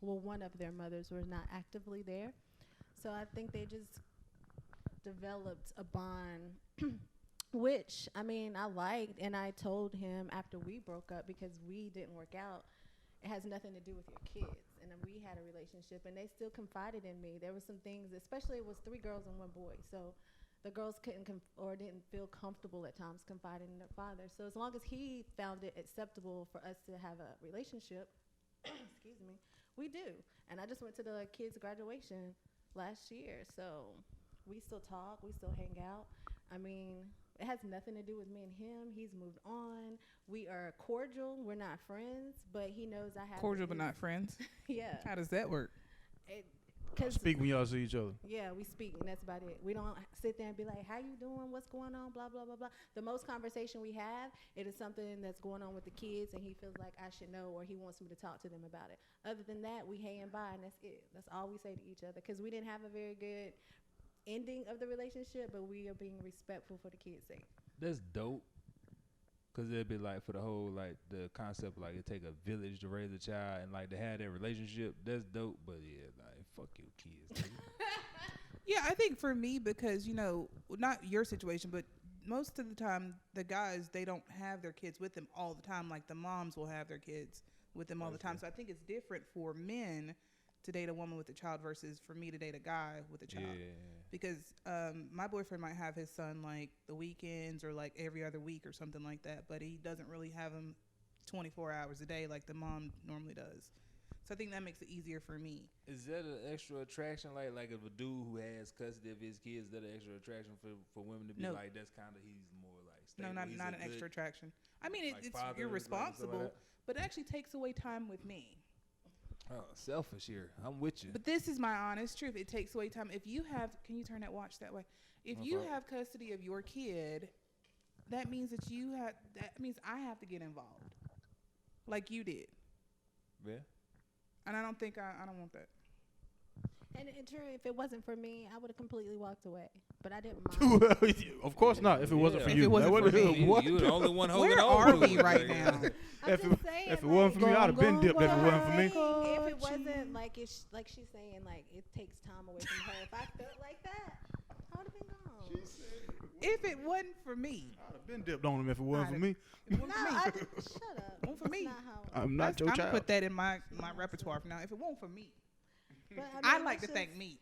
well, one of their mothers was not actively there. So I think they just developed a bond, which, I mean, I liked, and I told him after we broke up, because we didn't work out, it has nothing to do with your kids. And then we had a relationship, and they still confided in me. There were some things, especially it was 3 girls and 1 boy. So the girls couldn't or didn't feel comfortable at times confiding in their father. So as long as he found it acceptable for us to have a relationship, excuse me, we do. And I just went to the kids' graduation last year. So we still talk, we still hang out. I mean, it has nothing to do with me and him. He's moved on. We are cordial. We're not friends, but he knows I have Cordial but not friends. Yeah. How does that work? Speak when y'all see each other. Yeah, we speak, and that's about it. We don't sit there and be like, how you doing? What's going on? Blah, blah, blah, blah. The most conversation we have, it is something that's going on with the kids, and he feels like I should know, or he wants me to talk to them about it. Other than that, we hang by, and that's it. That's all we say to each other, because we didn't have a very good ending of the relationship, but we are being respectful for the kids' sake. That's dope. Cause it'd be like for the whole like the concept like it take a village to raise a child and like to have that relationship. That's dope. But yeah, like fuck your kids. Yeah, I think for me, because, you know, not your situation, but most of the time the guys, they don't have their kids with them all the time. Like the moms will have their kids with them all the time. So I think it's different for men to date a woman with a child versus for me to date a guy with a child. Yeah. Because my boyfriend might have his son like the weekends or like every other week or something like that, but he doesn't really have him 24 hours a day like the mom normally does. So I think that makes it easier for me. Is that an extra attraction? Like if a dude who has custody of his kids, is that an extra attraction for women to be No. like that's kind of he's more like stable. No, He's not a an good, extra attraction. I mean, like it's father, you're like, stuff like responsible, that? but it actually takes away time with me. Oh, selfish here. I'm with you. But this is my honest truth. It takes away time. If you have, can you turn that watch that way? If No you problem. have custody of your kid, that means that that means I have to get involved, like you did. Yeah. And I don't think I don't want that. And true, if it wasn't for me, I would have completely walked away. But I didn't mind. Of course not. If it wasn't for If you, it wasn't That for would've- me. what? You the only one holding Where on are to we it. right Like, now? I'm If just saying, it wasn't for me, I'd have been dipped. If it wasn't for me, if it wasn't like it's like she's saying, like it takes time away from her. If I felt like that, I would have been gone. If it wasn't for me, I'd have been dipped on him if it wasn't for me. if it wasn't No, for me, I just, shut up. Won't for me. That's not how. I'm not your I'm gonna child. put that in my repertoire for now. If it won't for me, But, I mean, like to that's thank just- me.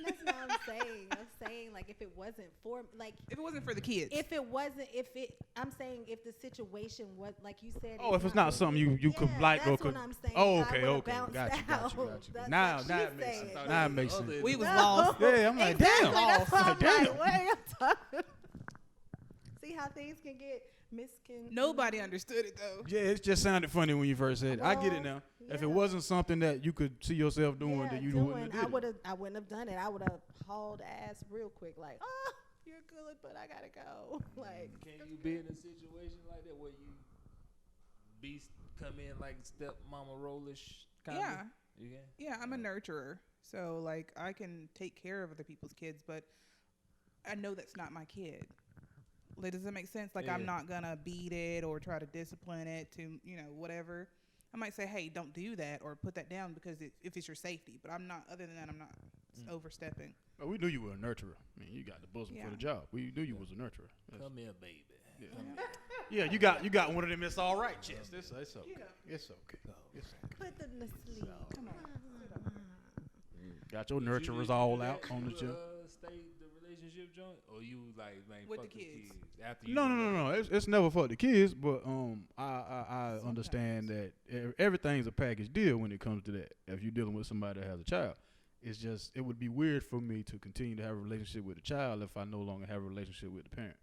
That's not what I'm saying. I'm saying like if it wasn't for like If it wasn't for the kids, I'm saying if the situation was like you said. Oh, if it's not something you could yeah, like or that's could. what I'm saying. Oh, I okay, would've okay. bounced Got you. out. That's Now what that she's makes sense. saying. Now it makes sense. we was No. lost. Yeah, I'm like, Exactly. damn. That's why I'm Like, damn. like, what are you talking? See how things can get misconstrued. Nobody understood it though. Yeah, it just sounded funny when you first said it. I get it now. If it yeah. wasn't something that you could see yourself doing, then you wouldn't have did it. I wouldn't have done it. I would have hauled ass real quick. Like, oh, you're good, but I gotta go. Like, Can you be in a situation like that where you come in like stepmama rollish kind Yeah. of? You can? Yeah, I'm a nurturer, so like I can take care of other people's kids, but I know that's not my kid. Like, does that make sense? Like, I'm Yeah. not gonna beat it or try to discipline it to, whatever. I might say, hey, don't do that or put that down because if it's your safety. But I'm not. Other than that, I'm not overstepping. Oh, we knew you were a nurturer. I mean, you got the bosom Yeah. for the job. We knew you was a nurturer. Yes. Come here, baby. Yeah, you got one of them. It's all right, chest. It's okay. It's okay. It's okay. put them to sleep. Come on. Got your nurturers all out on the you, chest. Stay the relationship joint, or you like With fuck the kids. after you? No. It's never for the kids, but I understand that everything's a package deal when it comes to that. If you're dealing with somebody that has a child, it's just it would be weird for me to continue to have a relationship with the child if I no longer have a relationship with the parent.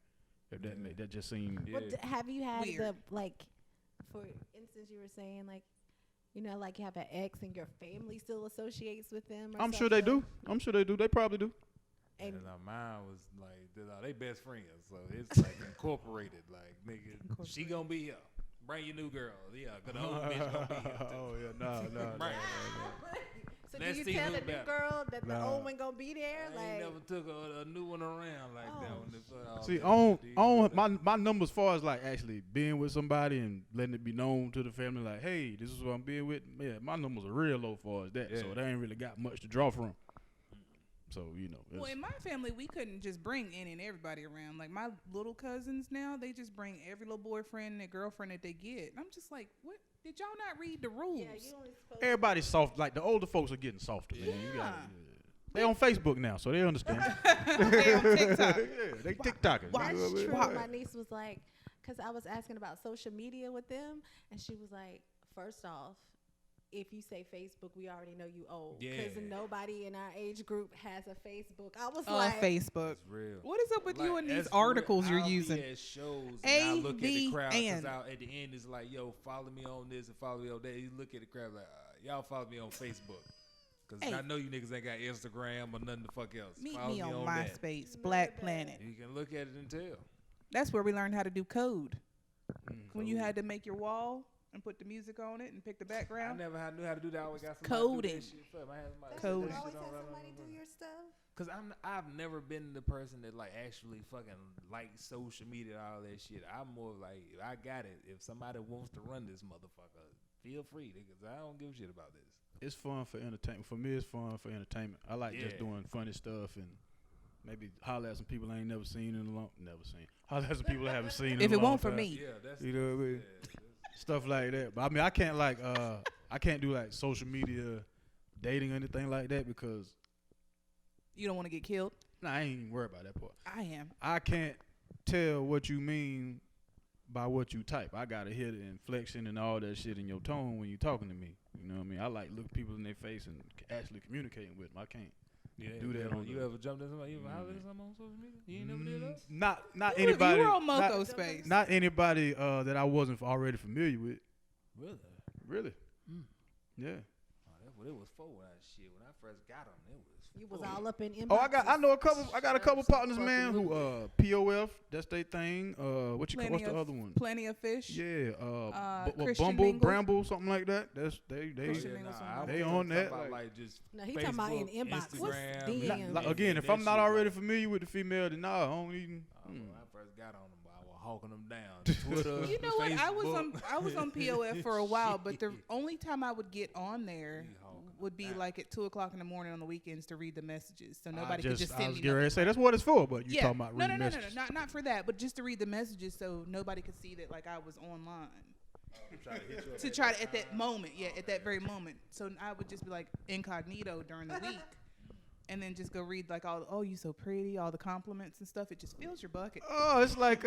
If that just seems Yeah. What have you had Weird. the like? For instance, you were saying like, like you have an ex and your family still associates with them. Or I'm sure they do. something? They probably do. And Mine was like they best friends, so it's like incorporated. Like nigga, she gonna be here. Bring your new girl. Yeah, cause the old bitch gonna be here too. Oh yeah, no. Right. So Let's do you see tell who the new better. girl that the Nah. old one gonna be there? I Like, ain't never took a new one around like that. Oh. When they put all See, that on my numbers, as far as like actually being with somebody and letting it be known to the family, like, hey, this is who I'm being with. Yeah, my numbers are real low as far as that, so Yeah. they ain't really got much to draw from. So Well, in my family, we couldn't just bring any and everybody around. Like my little cousins now, they just bring every little boyfriend and their girlfriend that they get. And I'm just like, what? Did y'all not read the rules? yeah, you only supposed everybody's soft. Like the older folks are getting softer, man. You Yeah. gotta, they on Facebook now, so they understand. They on TikTok. Yeah, they TikToking. Why- You know what I That's mean? true. My niece was like, because I was asking about social media with them, and she was like, first off, if you say Facebook, we already know you old. Because Yeah. nobody in our age group has a Facebook. I was On like, Facebook. It's real. What is up with you and these that's articles real. you're I'll using? Be at shows and I look at the crowd AVN. because at the end it's like, yo, follow me on this and follow me on that. You look at the crowd like, y'all follow me on Facebook. Because Hey. I know you niggas ain't got Instagram or nothing the fuck else. Meet follow me on that. MySpace, Black Planet. You can look at it and tell. That's where we learned how to do code. When you Code. had to make your wall and put the music on it and pick the I background. never knew how to do that. I always got somebody Coding. do that shit for me. I had somebody that's do Coding. you that always shit have on right somebody on do my- your stuff. Cause I've never been the person that like actually fucking like social media and all that shit. I'm more like, I got it. If somebody wants to run this motherfucker, feel free, because I don't give a shit about this. It's fun for entertainment. For me, it's fun for entertainment. I like just Yeah. doing funny stuff and maybe holler at some people I ain't never seen in a long, holler at some people I haven't seen in If a it long won't for time. me. Yeah, that's You know what I mean? yeah, Stuff like that. But I mean, I can't like, I can't do like social media dating or anything like that because You don't want to get killed? I ain't even worried about that part. I am. I can't tell what you mean by what you type. I gotta hear the inflection and all that shit in your tone when you talking to me. You know what I mean? I like look people in their face and actually communicating with them. I can't. Do that on You the- ever jumped in somebody? You ever hollered at something on social media? You ain't never did that? Not You anybody. were on Moco not, Space. not anybody that I wasn't already familiar with. Really? Really? Mm. Yeah. Oh, that's what it was for. When I first got them, it was. You was for. all up in inboxes. Oh, I know a couple. I got a couple Some partners, man, fucking who POF. That's their thing. What's Plenty the of- other one? Plenty of fish. Yeah. Christian Bumble, Mingle. Bramble, something like that. That's they. Christian Mingle, something like They was on talking that, about, like- just No, he talking about in Facebook, inbox. What's Instagram, DM? and- Like, again, if that I'm not shit, already like- familiar with the female, then nah, I don't even. When I first got on them, I was hawking them down. Twitter, You know what? Facebook. I was on POF for a while, but the only time I would get on there You hawking would be them like at 2:00 in the morning on the weekends to read the messages, so I nobody could just I send was me. getting ready to nothing. say that's what it's for, but you Yeah, talking about reading no, messages. not for that, but just to read the messages, so nobody could see that like I was online. To try to at that moment, at that very moment. So I would just be like incognito during the week, and then just go read like oh you so pretty, all the compliments and stuff. It just fills your bucket. Oh, it's like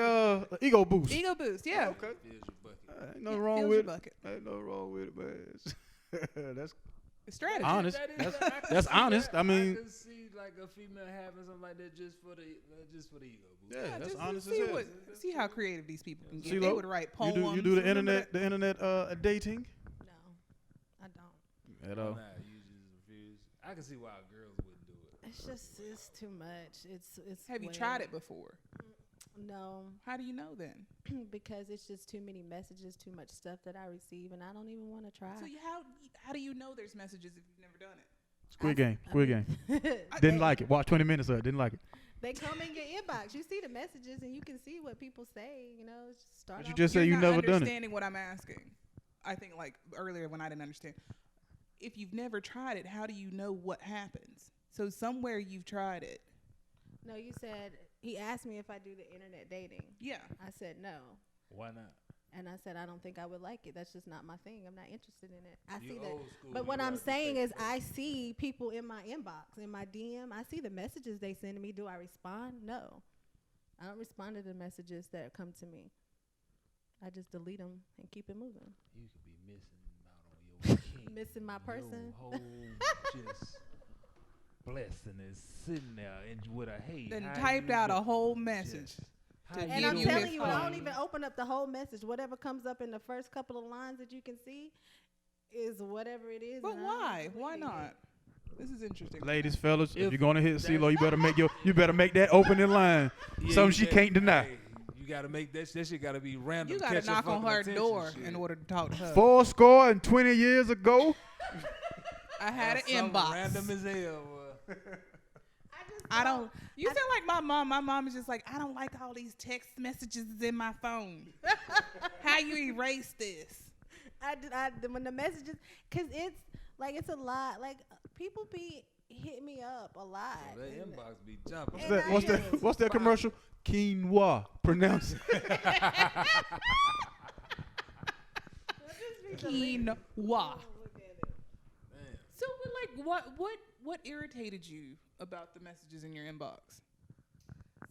ego boost. Ego boost, yeah. Okay. Fills your bucket. Ain't nothing Yeah, wrong fills with your it. bucket. Ain't nothing wrong with it, man. That's It's strategy. honest. That is- That's I can that's see honest. that. I mean, can see like a female having something like that just for the ego boost. yeah, that's just honest see as hell. see how creative these people can get. C-Lowe, They would write You poems. do the Remember internet dating No, I don't. at Oh, all. nah, you just refuse. I can see why girls wouldn't do it. It's too much. It's. Have you way- tried it before? No, How do you know then? because it's just too many messages, too much stuff that I receive, and I don't even want to try. So how do you know there's messages if you've never done it? Squid Game. Squid Game. Game. Didn't like it. Watch 20 minutes of it. Didn't like it. They come in your inbox. You see the messages, and you can see what people say. You know, just start. But you off just with- say You're you not never done it. understanding what I'm asking. I think like earlier when I didn't understand. If you've never tried it, how do you know what happens? So somewhere you've tried it. No, you said he asked me if I do the internet dating. Yeah. I said no, Why not? and I said I don't think I would like it. That's just not my thing. I'm not interested in it. I You see that. old school, But you what I'm gotta saying respect is, that. I see people in my inbox, in my DM. I see the messages they send me. Do I respond? No, I don't respond to the messages that come to me. I just delete them and keep it moving. You could be missing out on your king. Missing my person. Your whole just blessing is sitting there and with a hey. Then how typed you out a doing? whole message. How to you And I'm you doing? telling you, I don't phone. even open up the whole message. Whatever comes up in the first couple of lines that you can see is whatever it is. But and I'm why? Why deleting it. not? This is interesting. Ladies, fellas, if If you're gonna hit that's- C-Lowe, you better make that opening line. Yeah, Something you she bet- can't deny. Hey, you You gotta make that shit gotta be random. You gotta catch knock on fucking her attention door shit. in order to talk to her. 20 years ago. I had an Something inbox. Random as hell. I don't. You sound like my mom. My mom is just like, I don't like all these text messages in my phone. How you erase this? When the messages, cause it's like it's a lot. Like people be hitting me up a lot. So that and- inbox be jumping. And I What's that? just- What's that commercial? Quinoa. Pronounce it. Quinoa. Look at it. So, but like, what irritated you about the messages in your inbox?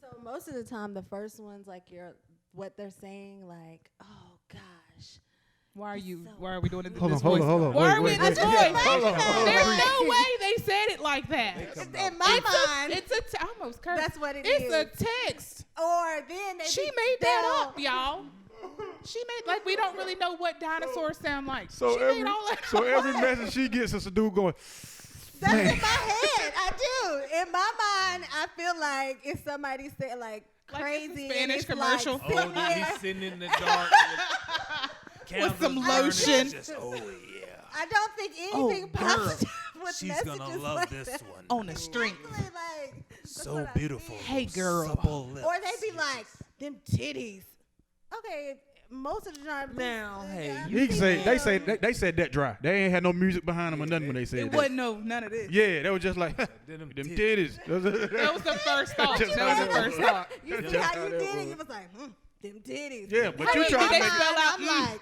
So most of the time, the first ones, like what they're saying, like, oh gosh. Why are It's you? so Why are we doing it in Hold this on, hold voice? on, hold on. Why are we Wait, in wait, this wait. voice? Hold on, hold on. There's no way they said it like that. In my mind, It's I almost cursed. that's what it It's is. a text. Or then they She made that up, y'all. She made like we don't really know what dinosaurs sound like. So she every made all that. every message she gets is a dude going, That's Man. in my head. I do. In my mind, I feel like if somebody said like Like crazy it's a Spanish and it's commercial. Like, Oh, sitting then there. he's sitting in the dark With some candles burning, lotion. just, oh yeah. I don't think anything positive with She's messages gonna love like this that. one. On the string. Exactly, like, that's So what I beautiful. mean. Hey, girl. Supple lips. Or they be like, them titties. Okay, most of the time. Now, hey, you can say they said that dry. They ain't had no music behind them or nothing when they said It that. wasn't none of this. Yeah, they was just like them Them titties. That was the first thought. Just That was the like first that. thought. You see Just how how you that did it? was. You was like, them titties. Yeah, but How you did trying they to make spell out? I'm like,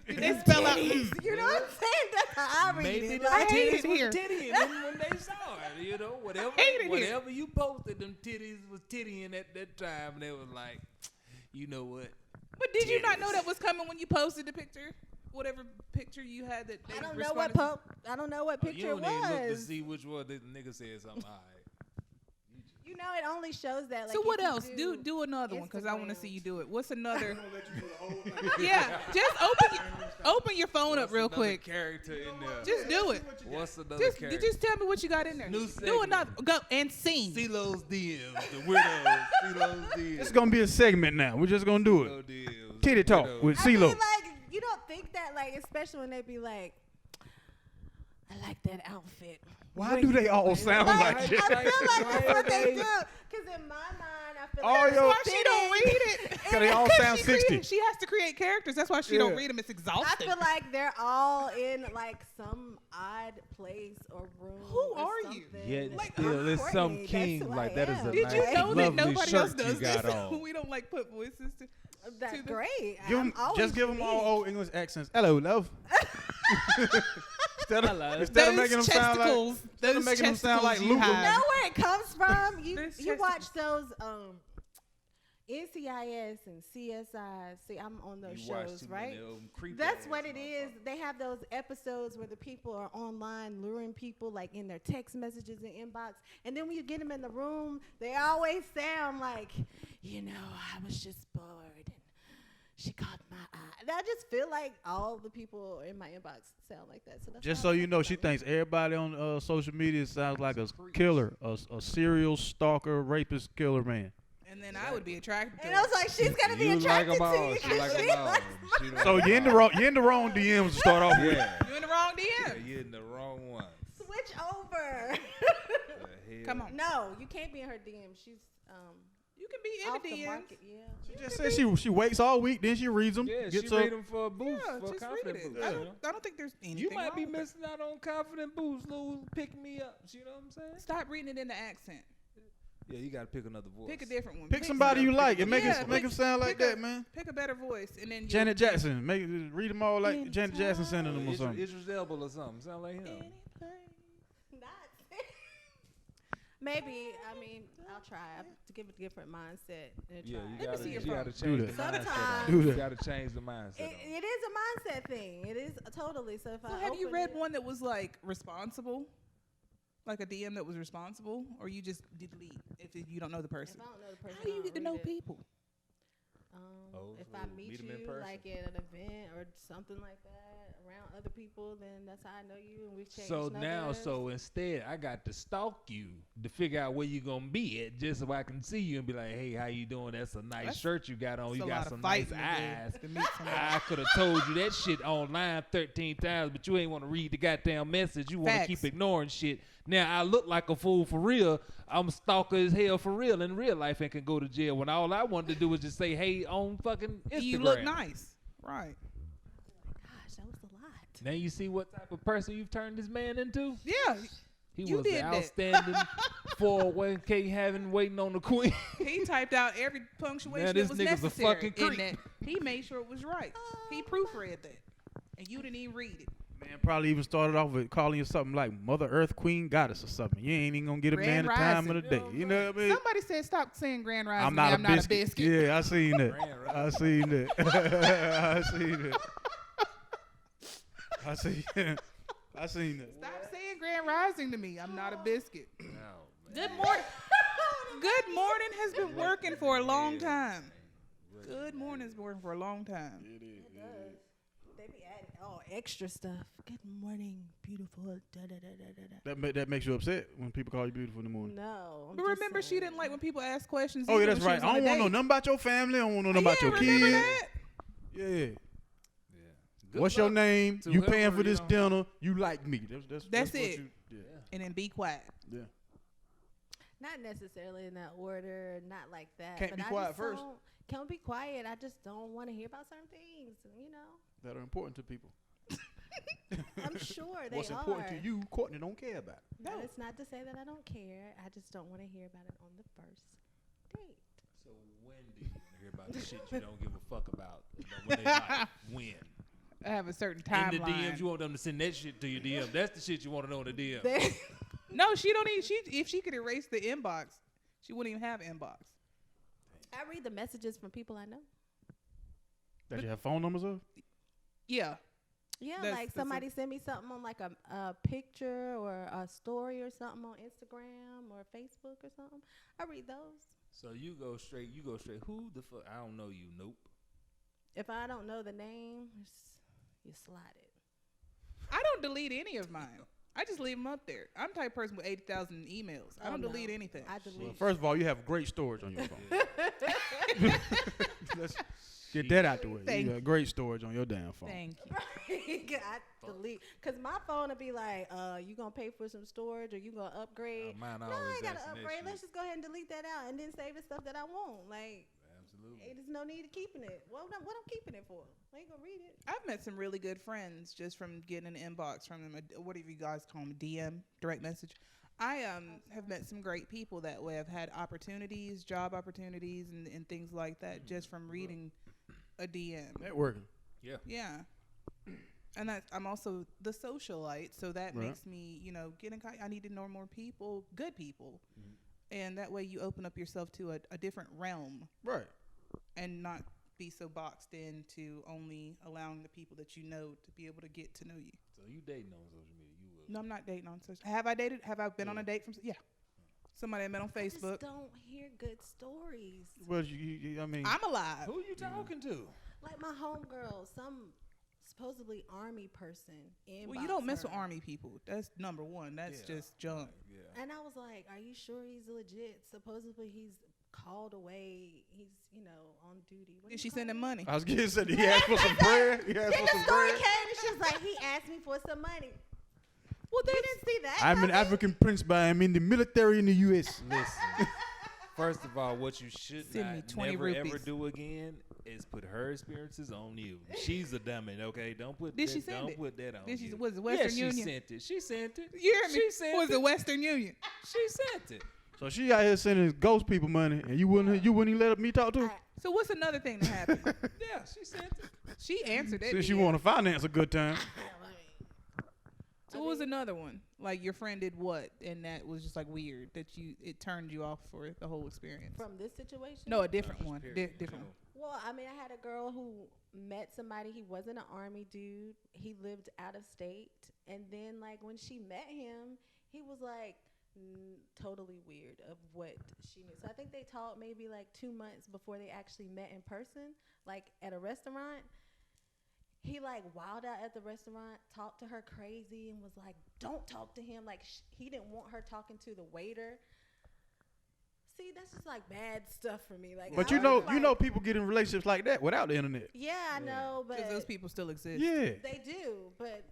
They spell out. you know what I'm saying? That's how I read maybe it. the Like, hate titties it was here. tittying them when they saw it. You know, whatever, hate it here. whatever you posted, them titties was tittying at that time, and they was like, you know what? But did you not know that was coming when you posted the picture? Whatever picture you had that they I don't know what responded to? I don't know what picture you it don't even look to was. see which one the nigga said something. All right. You know, it only shows that. Like, So if what you else? Do another one because I want to Instagram. see you do it. What's another? Yeah, just open your phone up What's real another quick. character in there. Just do it. What's another Just character? just tell me what you got in there. New Do segment. another. Go and sing. C-Lowe's DMs, the widows. C-Lowe's DMs. It's gonna be a segment now. We're just gonna do it. C-Lo DMs, Titty talk widows. with I C-Lo. mean, like, you don't think that, like, especially when they be like, I like that outfit. Why do they all sound like I that? feel like that's what they Why do. Because in my mind, I feel Oh, like yo. Why she don't read it? Because they all sound 60. She has to create characters. That's why she don't Yeah. read them. It's I exhausting. feel like they're all in like some odd place or room. Who or are you? something. Yeah, Like, still, I'm it's some Courtney, that's king. who Like I that is am. a Did nice, you know that lovely nobody else shirt does you got this? on. We don't like put voices. That's to the- great. Give I'm 'em- always just give them all unique. old English accents. Hello, love. instead Hello. of Those making them sound like chesticles. Those making them sound like chesticles you Luther. have. Know where it comes from? You This you just- watch those NCIS and CSI. See, I'm on those You watch shows, too right? many of 'em creepy That's ass what it is. motherfuckers. They have those episodes where the people are online luring people like in their text messages and inbox. And then when you get them in the room, they always sound like, you know, I was just bored and she caught my eye. And I just feel like all the people in my inbox sound like that. So that's Just why so I you like know, it she about me. thinks everybody on social media sounds like a killer, a serial stalker, rapist, killer man. And then I would be attracted to And I was her. like, she's gonna be You like attracted 'em to all. you. She 'cause like 'em she all. likes She like So 'em you're in the all. wrong, you're in the wrong DMs to start off with. Yeah. You're in the wrong Yeah, DM. you're in the wrong one. Switch over. The hell? Come on. No, you can't be in her DM. She's You can be off in the the DMs. market. Yeah. She just said she waits all week, then she reads them. Yeah, gets she up. read them for a boost, Yeah, for a just read confident it. boost. I you know? don't think there's anything You might be wrong with it. missing out on confident boost, Lou. Pick me up. You know what I'm saying? Stop reading it in the accent. Yeah, you gotta pick another voice. Pick a different one. Pick somebody you like and make Yeah, it make pick- them sound like pick that, a- man. Pick a better voice, and then Janet Jackson, read them all like Anytime. Janet Jackson sending them or something. Idris Elba or something. Sound like him. Not. Maybe. I mean, I'll try. I have to give it a different mindset. And Yeah, try. you me gotta, see your you gotta phone. change Do the that. mindset. Sometimes- on Do it. that. You gotta change the mindset. It is a mindset thing. It is totally. So if So I have you open read it- one that was like responsible, like a DM that was responsible, or you just delete if you don't know the If person? I don't know the person, How do I you don't get to read know it. people? Oh, If so I meet meet 'em in you person. like at an event or something like that around other people, then that's how I know you, and we change. So now, so instead, I got to stalk you to figure out where you gonna be at, just so I can see you and be like, "Hey, how you doing? That's a nice That's- shirt you got on. It's You a got lot some of nice fighting eyes." to meet somebody. I could have told you that shit online 13 times, but you ain't want to read the goddamn message. You want to Facts. keep ignoring shit. Now I look like a fool for real. I'm a stalker as hell for real in real life and can go to jail when all I wanted to do was just say, "Hey," on fucking Instagram. You look nice, right? Gosh, that was a lot. Now you see what type of person you've turned this man into? Yeah, He You was did the that. outstanding 401k having waiting on the queen. he typed out every punctuation Now that this was nigga's a necessary fucking in creep. that. He made sure it was right. He proofread that, and you didn't even read it. Man, probably even started off with calling you something like Mother Earth Queen Goddess or something. You ain't even gonna get a Grand man the time Rising. of the day. You know what I mean? Somebody said stop saying Grand Rising. I'm not, I'm a, not biscuit. a biscuit. Yeah, I seen that. Grand I Rising. seen that. I seen that. I seen I seen that. Stop saying Grand Rising to me. I'm not a biscuit. Oh, man. Good morning. Good morning has been working for a long time. Good morning has been working for a long time. It does. They be adding all extra stuff. Good morning, beautiful. Da, da, da, da, da, da. That makes you upset when people call you beautiful in the morning. No. I'm But just remember, she saying. didn't like when people ask questions. Oh yeah, either that's when she right. was on I a don't want to know date. nothing about your family. I don't want to know nothing about Yeah, your remember kids. that? Yeah. Yeah. Good What's your luck name? to You paying whoever, for this you know. dinner? You like me? That's what it. You, yeah. And then be quiet. Yeah. Not necessarily in that order, not like that. Can't but be I quiet just first. Can't be quiet. I just don't want to hear about certain things, you know. That are important to people. I'm sure they What's are. important to you, Courtney don't care about. No, it's not to say that I don't care. I just don't want to hear about it on the first date. So when do you want to hear about the shit you don't give a fuck about? When they like, when? I have a certain In the DMs, timeline. you want them to send that shit to your DM. That's the shit you want to know in the DM. There- No, she don't need. If she could erase the inbox, she wouldn't even have inbox. I read the messages from people I know. That you have phone numbers of? Yeah. Yeah, That's- like that's somebody send me something on like a picture or a story or something on Instagram or Facebook or something. I read those. So you go straight. Who the fuck? I don't know you. Nope. If I don't know the name, you slide it. I don't delete any of mine. I just leave them up there. I'm the type of person with 80,000 emails. I Oh, don't no. delete anything. I delete. Well, first of all, you have great storage on your phone. Let's get that out the way. Thank You got great storage on your damn phone. Thank you. I delete. Because my phone will be like, you going to pay for some storage or you going to upgrade? Mine No, I always ain't got to asking that upgrade. shit. Let's just go ahead and delete that out and then save the stuff that I want. Like, Absolutely. hey, there's no need to keeping it. What I'm keeping it for? I ain't going to read it. I've met some really good friends just from getting an inbox from them. Whatever you guys call them, DM, direct message. I have met some great people that way. I've had opportunities, job opportunities, and things like that just from reading a DM. Networking. Yeah. And I'm also the socialite, so that Right. makes me, get in contact. I need to know more people, good people. And that way you open up yourself to a different realm Right. and not be so boxed into only allowing the people that you know to be able to get to know you. So you dating on social media? You will. No, I'm not dating on social. Have I dated? Have I been on a date from? Yeah. Somebody I met on I Facebook. just don't hear good stories. Well, I mean, I'm alive. Who you talking to? Like my homegirl, some supposedly army person. Well, you don't mess inboxed with her. army people. That's number one. That's Yeah. just junk. Yeah. And I was like, are you sure he's legit? Supposedly he's called away. He's, on duty. What do Did you she send call him it? money? I was getting said he asked for some bread. He asked Then for the some story bread. came and she was like, he asked me for some money. Well, You didn't see that I'm an coming? African prince, but I'm in the military in the U.S. Listen. First of all, what you should Send me not 20 never rupees. ever do again is put her experiences on you. She's a dummy, okay? Don't put Did that, she send don't it? put that on Did she? you. Was it Western yeah, Union? she sent it. She sent it. You hear me? She sent Was it. it Western Union? She sent it. So she out here sending ghost people money, and you wouldn't even let me talk to her? So what's another thing that happened? Yeah, she sent it. She answered it. Since you want to finance a good time. So what was another one? Like your friend did what, and that was just like weird that it turned you off for the whole experience. From this situation? No, a different just one. period, Different one. Well, I mean, I had a girl who met somebody. He wasn't an army dude. He lived out of state. And then, like, when she met him, he was like, totally weird of what she knew. So I think they talked maybe like 2 months before they actually met in person, like at a restaurant. He like wilded out at the restaurant, talked to her crazy, and was like, "Don't talk to him." Like he didn't want her talking to the waiter. See, that's just like bad stuff for me. Like, But I you know, was like, people get in relationships like that without the internet. Yeah, I know, but Because those people still exist. Yeah. they do. But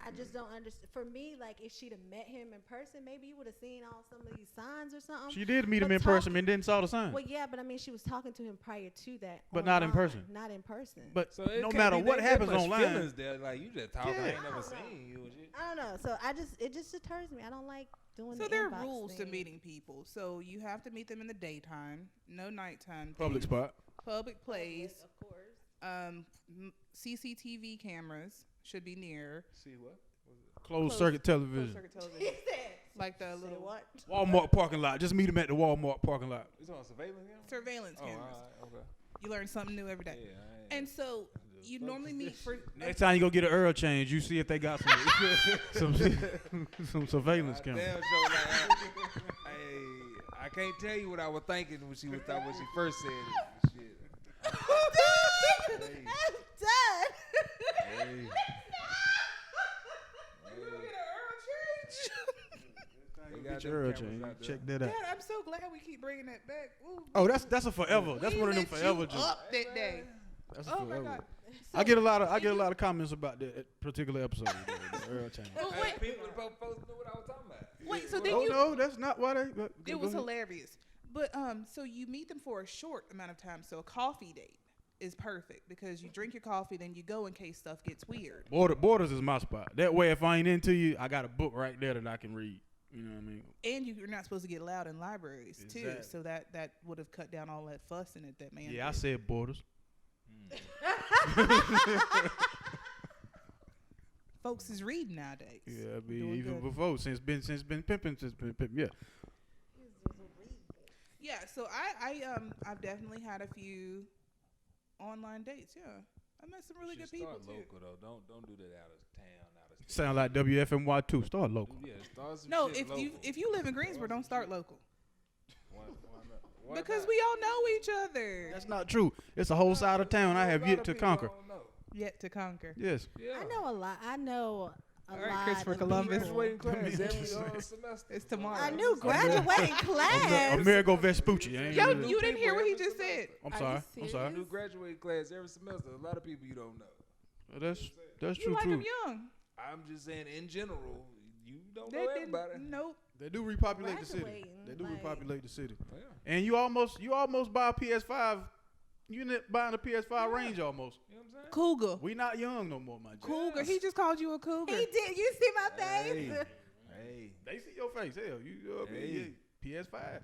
I just don't understand. For me, like if she'd have met him in person, maybe you would have seen all some of these signs or something. She did meet him But in person talking- and then saw the sign. Well, yeah, but I mean, she was talking to him prior to that. But not in online, person. Not in person. But So it no can't matter be what that happens much online, feelings there. Like you just talking, I Yeah. ain't never I don't seen you and shit. I don't know. So it just deters me. I don't like doing. So the there are inbox rules to thing. meeting people. So you have to meet them in the daytime, no nighttime. public things, spot, public place. Of course. CCTV cameras should be near. See what? closed circuit Closed television, circuit He television. said. Like the Say little what? Walmart parking lot. Just meet him at the Walmart parking lot. It's on surveillance camera? surveillance Oh, cameras. all right, okay. You learn something new every day. Yeah, I ain't- And so you fuck normally is meet this for Next time you go get an oil change, you see if they got some surveillance Damn, cameras. so like, I can't tell you what I was thinking when she first said it. Shit. I'm done. Hey. They got Get your them oil cameras change. out there. Check that Dad, out. I'm so glad we keep bringing that back. Ooh, Oh, that's a forever. That's we one of them lit forever you jokes. up that day. That's a Oh my forever. God. I get a lot of comments about that particular episode. The oil change. But Hey, wait, people supposed to know what I was talking about. wait. So then Oh you, no, that's not why they. it was hilarious. But so you meet them for a short amount of time. So a coffee date is perfect because you drink your coffee, then you go in case stuff gets weird. Borders is my spot. That way, if I ain't into you, I got a book right there that I can read. You know what I mean? And you're not supposed to get loud in libraries too. Exactly. So that would have cut down all that fussing that man. Yeah, I did. said borders. Folks is reading nowadays. Yeah, I mean, Doing even good. before since been pimping. Yeah. Yeah, so I've definitely had a few online dates. Yeah, I met some really Should good people start too. local though. Don't do that out of town, out of state. Sound like WFMY too. Start local. Yeah, start some No, shit if you live in Greensboro, don't start local Why not? Why because not? we all know each other. That's not true. It's a whole side of town I have A lot yet of to people conquer. don't know. Yet to conquer. Yes. Yeah. I know a lot. I know a All right, lot. Christopher of Columbus. people. Graduating class every semester. It's tomorrow. I knew graduating class. Amerigo Vespucci. I ain't Yo, really- you didn't hear what he Every just said. semester. I'm Are sorry. you I'm sorry. I do graduating class every semester. A lot of people you don't know. That's You true like too. him young. I'm just saying in general, you don't know That didn't. everybody. Nope. They do repopulate the city. Graduating, They do like- repopulate the city. Yeah. And you almost buy a PS5. You end up buying a PS5 range almost. You know what I'm saying? Cougar. We not young no more, my G. Cougar. He just called you a cougar. He did. You see my face? Hey. They see your face. Hell, you up Hey. PS5.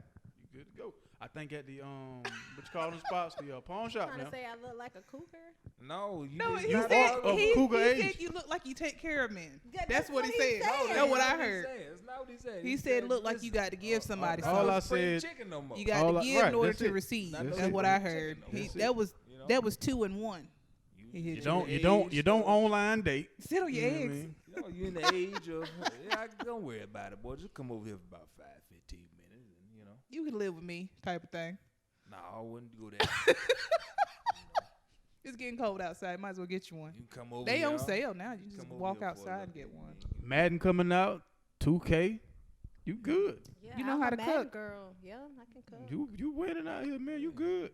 You good to go. I think at the what you call them spots, the pawn shop Trying now. to say I look like a cougar? No, you No, just he not said, are all- of he cougar said age. you look like you take care of men. Yeah, that's what he said. said. Know what I That's heard? what he said. That's not what he said. He said look like you got to give somebody all something. I spring said- chicken no more. You got all to I- give right, in order that's to it. receive. Not That's no what spring I heard. chicken no He, more. that was You know? that was 2 and 1. He hit You you. don't online date. Sit on your You know what I eggs. mean? You know, you in the age of don't worry about it, boy. Just come over here for about 5-15 minutes, and you know. You can live with me, type of thing. No, I wouldn't go there. It's getting cold outside. Might as well get you one. You come over. They here, on sale now. You just come over walk here for a outside little and get bit, one. Madden coming out, 2K. You good. Yeah, You know I'm how a to Madden cook. Girl. Yeah, I can cook. You winning out here, man. You good.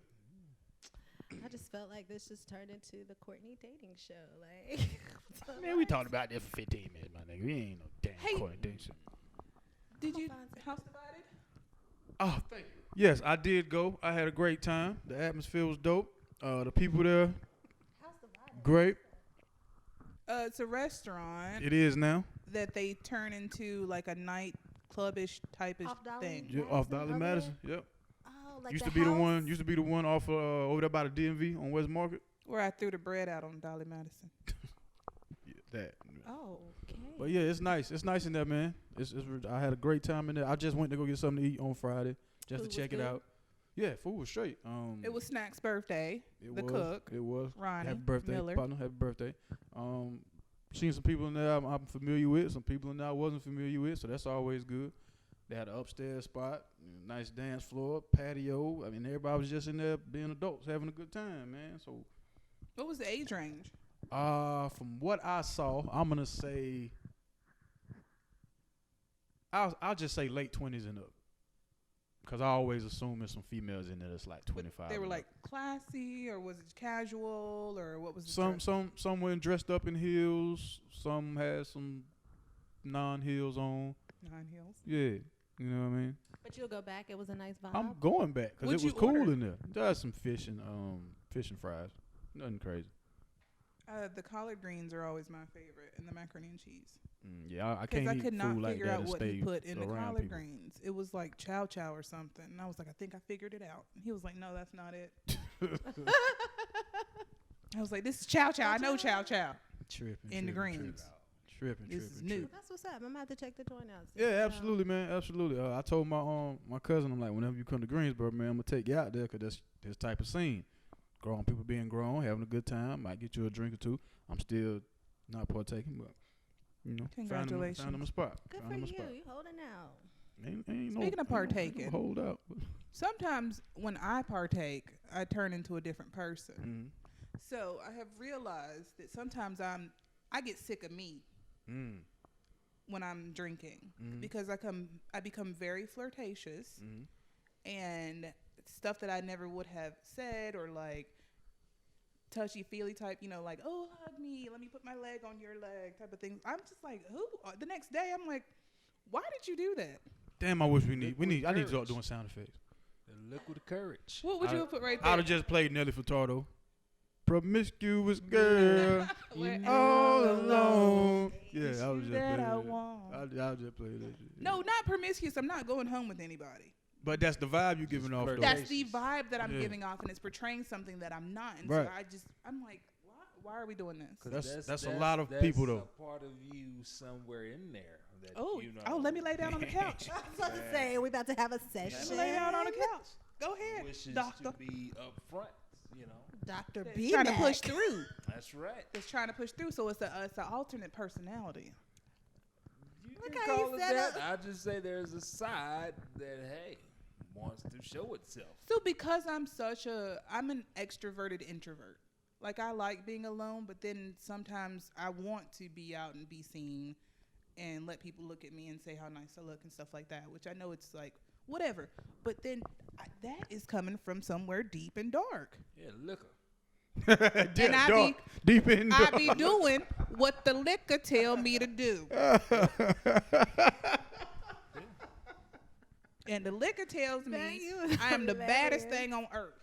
I just felt like this just turned into the Courtney dating show. Like, Man, we talked about this for 15 minutes, my nigga. We ain't no damn Hey. coordination. Did you Find house divided? Oh, thank you. Yes, I did go. I had a great time. The atmosphere was dope. The people there, House Divided. great. It's a restaurant It is now. that they turn into like a night clubbish type-ish Off Dolly? thing. Yeah, off Madison, Dolly over Madison. Yep. Oh, like Used the to be the house? one. Used to be the one off over there by the DMV on West Market. Where I threw the bread out on Dolly Madison. Yeah, that. Oh, okay. But yeah, it's nice. It's nice in there, man. I had a great time in there. I just went to go get something to eat on Friday just Food to check was it good? out. Yeah, food was straight. It was Snack's birthday. It the was, cook, It was. Ronnie Happy birthday, Miller. partner. Happy birthday. Seen some people in there I'm familiar with. Some people in there I wasn't familiar with. So that's always good. They had an upstairs spot, nice dance floor, patio. I mean, everybody was just in there being adults, having a good time, man. So, What was the age range? from what I saw, I'm gonna say, I'll just say late 20s and up, cause I always assume there's some females in there that's like 25. They were and like up. classy, or was it casual, or what was the some dress? some went dressed up in heels. Some had some non-heels on. 9 heels. Yeah, you know what I mean. But you'll go back. It was a nice vibe. I'm going back because What'd it was you cool order? in there. There's some fish and fries. Nothing crazy. The collard greens are always my favorite, and the macaroni and cheese. Yeah, I Because can't I eat could not food like figure that out and what he stay put in the around collard people. greens. It was like chow chow or something, and I was like, I think I figured it out. And he was like, No, that's not it. I was like, This is chow chow. I know chow chow. Tripping In the greens. Tripping. This is new. tripping. That's what's up. I'm gonna have to check the joint out. Yeah, absolutely, man. Absolutely. I told my cousin, I'm like, whenever you come to Greensboro, man, I'm gonna take you out there because that's this type of scene. Grown people being grown, having a good time. Might get you a drink or two. I'm still not partaking, but you know, Congratulations. Found him a spot. Good Found for him a you. spot. You holding out. Ain't Speaking of partaking. hold out. Sometimes when I partake, I turn into a different person. Mm. So I have realized that sometimes I get sick of me Mm. when I'm drinking Mhm. because I become very flirtatious Mm. and stuff that I never would have said, or like touchy feely type, like, oh, hug me, let me put my leg on your leg type of thing. I'm just like, who? The next day I'm like, why did you do that? Damn, I wish I need Liquid to start courage. doing sound effects. The liquid courage. What would you have put right I'd there? have just played Nelly Furtado. Promiscuous girl, Where- all alone. Yeah, It's I was you just that playing I that. want. I'll just play that shit. No, not promiscuous. I'm not going home with anybody. But that's the vibe you're giving off, though. flirt. That's the vibe that I'm Yeah. giving off, and it's portraying something that I'm not. And Right. so I'm like, why are we doing this? 'Cause that's a lot of people, though. That's a part of you somewhere in there. That Oh, you know. let me lay down on the couch. I was about to say, we about to have a session. Let me lay down on the couch. Go ahead, Wishes doctor. to be up front. Dr. That's B trying to Mack. push through. That's right. It's trying to push through. So it's an alternate personality. You Look can how call he it set that. up. I just say there's a side that wants to show itself. So because I'm an extroverted introvert. Like, I like being alone, but then sometimes I want to be out and be seen and let people look at me and say how nice I look and stuff like that, which I know it's like, whatever. But then that is coming from somewhere deep and dark. Yeah, liquor. And I dark, deep in I dark. be doing what the liquor tell me to do. And the liquor tells Man, me you is I am the baddest hilarious. thing on earth.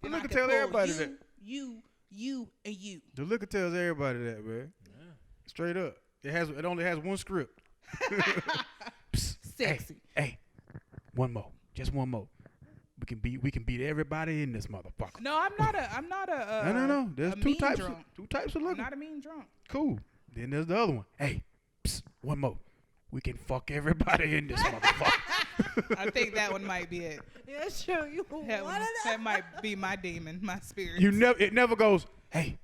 The And I liquor can tell pull everybody you, that. you, and you. The liquor tells everybody that, man. Yeah. Straight up. It only has one script. Sexy. Hey, one more. Just one more. We can beat everybody in this motherfucker. No, I'm not a No. There's a two mean types drunk. of I'm liquor. not a mean drunk. Cool. Then there's the other one. Hey, one more. We can fuck everybody in this motherfucker. I think that one might be it. Yeah, sure. You That, one one, of them. that might be my demon, my spirit. It never goes, hey,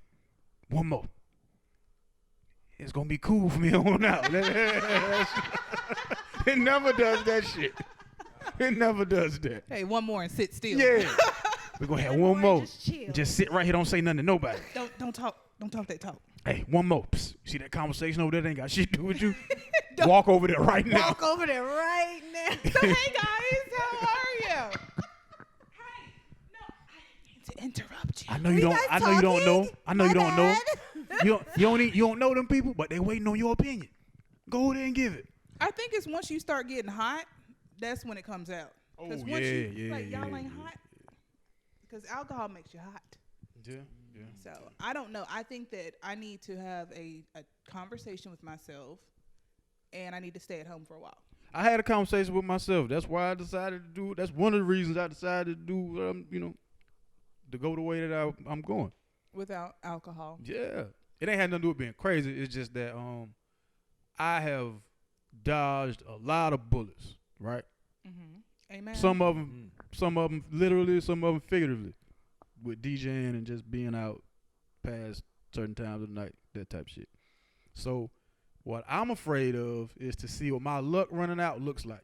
one more. It's gonna be cool from here on out. It never does that shit. It never does that. Hey, one more and sit still. Yeah. We're gonna have one more. Just chill. Just sit right here, don't say nothing to nobody. Don't talk that talk. Hey, one more. Psst. See that conversation over there? That ain't got shit to do with you. Walk over there right now. Walk over there right now. So hey guys, how are you? Hey, no, I didn't mean to interrupt you. I know you Are don't. guys I know you don't know. talking? I know My you don't know. bad. You don't know them people, but they waiting on your opinion. Go over there and give it. I think it's once you start getting hot, that's when it comes out. Oh, Once yeah, y'all yeah, ain't yeah. hot. Because alcohol makes you hot. Yeah. So I don't know. I think that I need to have a conversation with myself, and I need to stay at home for a while. I had a conversation with myself. That's why I decided to do it. That's one of the reasons I decided to do, to go the way that I'm going. Without alcohol. Yeah. It ain't had nothing to do with being crazy. It's just that I have dodged a lot of bullets, right? Mm-hmm. Amen. Some of them literally, some of them figuratively, with DJing and just being out past certain times of the night, that type of shit. So what I'm afraid of is to see what my luck running out looks like.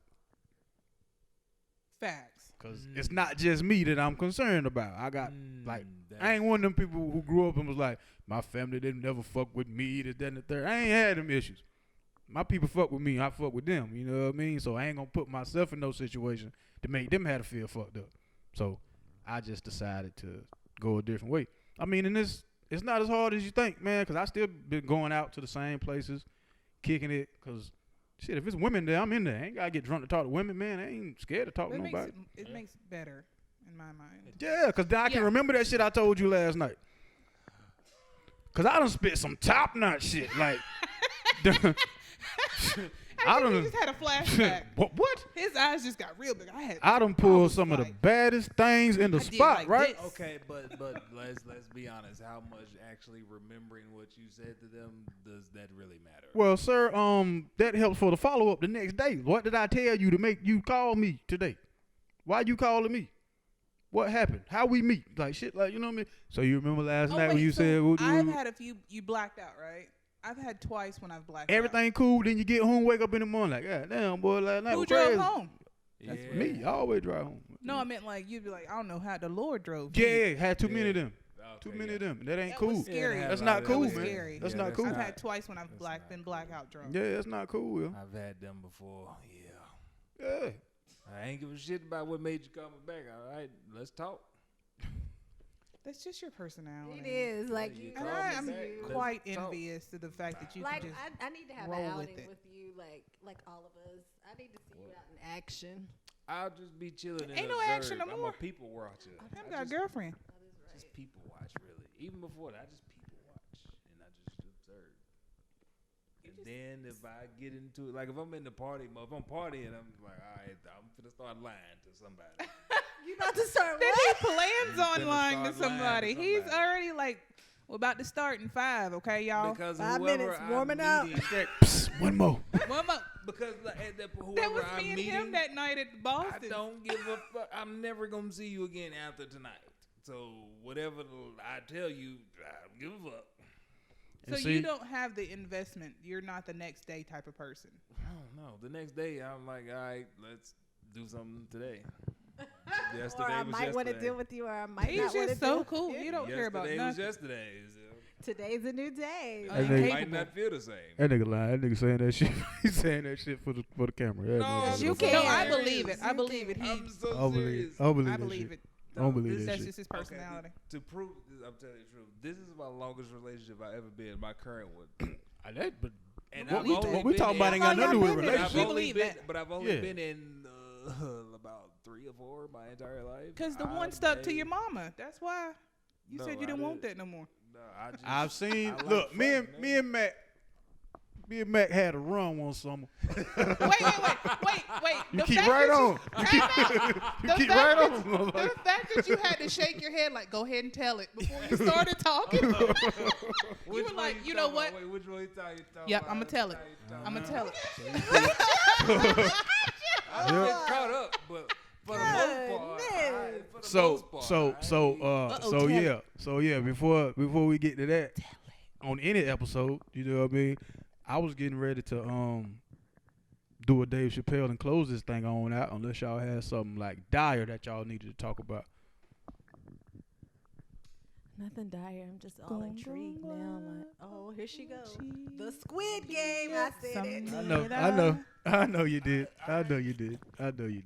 Facts. Cause it's not just me that I'm concerned about. I got like I ain't one of them people who grew up and was like, my family didn't never fuck with me, this, that, and the third. I ain't had them issues. My people fuck with me, I fuck with them. You know what I mean? So I ain't gonna put myself in no situation to make them have to feel fucked up. So I just decided to go a different way. I mean, and it's not as hard as you think, man. Cause I still been going out to the same places, kicking it. Cause shit, if it's women there, I'm in there. I ain't gotta get drunk to talk to women, man. I ain't scared to talk to nobody. It makes better in my mind. Yeah, cause then I can remember that shit I told you last night. Cause I done spit some top notch shit. Like I he just had a flashback. What? His eyes just got real big. I done pulled some of the baddest things in the spot, like right? this. Okay, but let's be honest. How much actually remembering what you said to them does that really matter? Well, sir, that helps for the follow up the next day. What did I tell you to make you call me today? Why you calling me? What happened? How we meet? Like shit, like you know what I mean? So you remember last night when you said I've had a few. You blacked out, right? I've had twice when I've blacked out. everything cool, then you get home, wake up in the morning like, God damn, boy, last night Who was drove crazy. home? That's me. I always drive home. No, I meant like you'd be like, I don't know how the Lord drove. Yeah, had too many of them. Okay, Too many of them. That ain't That cool. was scary. That's Yeah, not that cool, was man. scary. That's Yeah, not that's cool. I've not- had twice when I've That's been not blackout drunk. Yeah, that's not cool, Will. I've had them before. Yeah. Yeah. I ain't give a shit about what made you call me back. All right, let's talk. That's just your personality. It is like Yeah, you. you And call me I'm back. Let's quite talk. envious to the fact that you Like can just. I need to have roll an with outing it. with you, like all of us. I need to see you out in action. I'll just be chilling. And Ain't no observe. action no I'm more. a people watcher. I've got a girlfriend. That is right. Just people watch, really. Even before that, I just people watch and I just observe. And then if I get into it, like if I'm in the party mode, if I'm partying, I'm like, all right, I'm finna start lying to somebody. You about to start Then what? he plans Finna on lying to start lying to somebody. He's somebody. already like, we're about to start in 5, okay, y'all? Because 5 whoever minutes, I'm warming up. meeting- Psst, one more. One more. Because like, That whoever was I'm me and meeting, him that night at I Boston. don't give a fuck. I'm never gonna see you again after tonight. So whatever I tell you, I don't give a fuck. So And see- you don't have the investment. You're not the next day type of person. I don't know. The next day, I'm like, all right, let's do something today. Yesterday Or I was might want to yesterday. deal with you, or I might He's not want to just deal so with cool. you. You don't care about Yesterday was nothing. yesterday. So Today's a new day. Oh, That it nigga- might not feel the same. That nigga lying. That nigga saying that shit. He's saying that shit for the camera. That No, nigga- I'm You so can't. No, I serious. believe it. I You believe it. I'm so I don't believe. serious. I don't believe I that believe shit. it. I don't believe that That's shit. just his Okay, personality. to prove this, I'm telling you the truth. This is my longest relationship I ever been. My current one. But And what I've we, only what we been talking in- about ain't got nothing to do with How long y'all relationship. We believe that. But I've only Yeah. been in about 3 or 4 my entire life. Because the I one stuck to made- your mama. That's why you No, said you I didn't want didn't. that no more. No, I just, I've seen. I like Look, me fun, and Mac had a run one summer. Wait. You The keep fact right that on. You keep, you The keep fact right that- on. The motherfucker. fact that you had to shake your head like, go ahead and tell it before you started talking. Which were one like, you know talking what? about? Wait, which one you talking Yep, about? I'ma tell it. Which one you I'm going to talking tell it. about? I'm getting caught up, but for the most part, Goodness. for the So most part, tell it. so yeah. Before we get to that, on any episode, you know what I mean. I was getting ready to do a Dave Chappelle and close this thing on out, unless y'all had something like dire that y'all needed to talk about. Nothing dire. I'm just all intrigued now. Like, oh, here she goes. The Squid Game. I said it. I know you did. I know you did. I'm baffled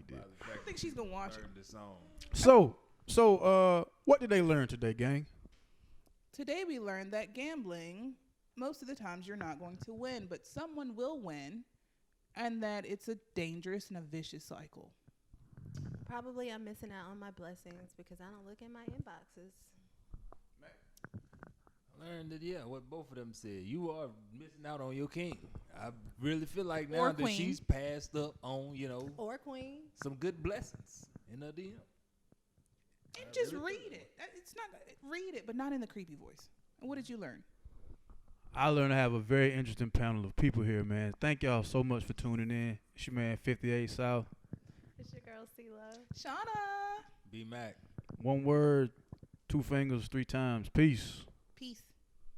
by the fact I think she's going to watch it. learned the song. So, what did they learn today, gang? Today we learned that gambling, most of the times you're not going to win, but someone will win, and that it's a dangerous and a vicious cycle. Probably I'm missing out on my blessings because I don't look in my inboxes. I learned that, yeah, what both of them said. You are missing out on your king. I really feel like now Or that queen. she's passed up on, Or queen. some good blessings in her DM. And just read it. It's not read it, but not in the creepy voice. And what did you learn? I learned to have a very interesting panel of people here, man. Thank y'all so much for tuning in. It's your man 58 South. It's your girl C-Lowe. Shaunna. B Mack. One word, 2 fingers, 3 times. Peace. Peace.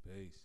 Peace.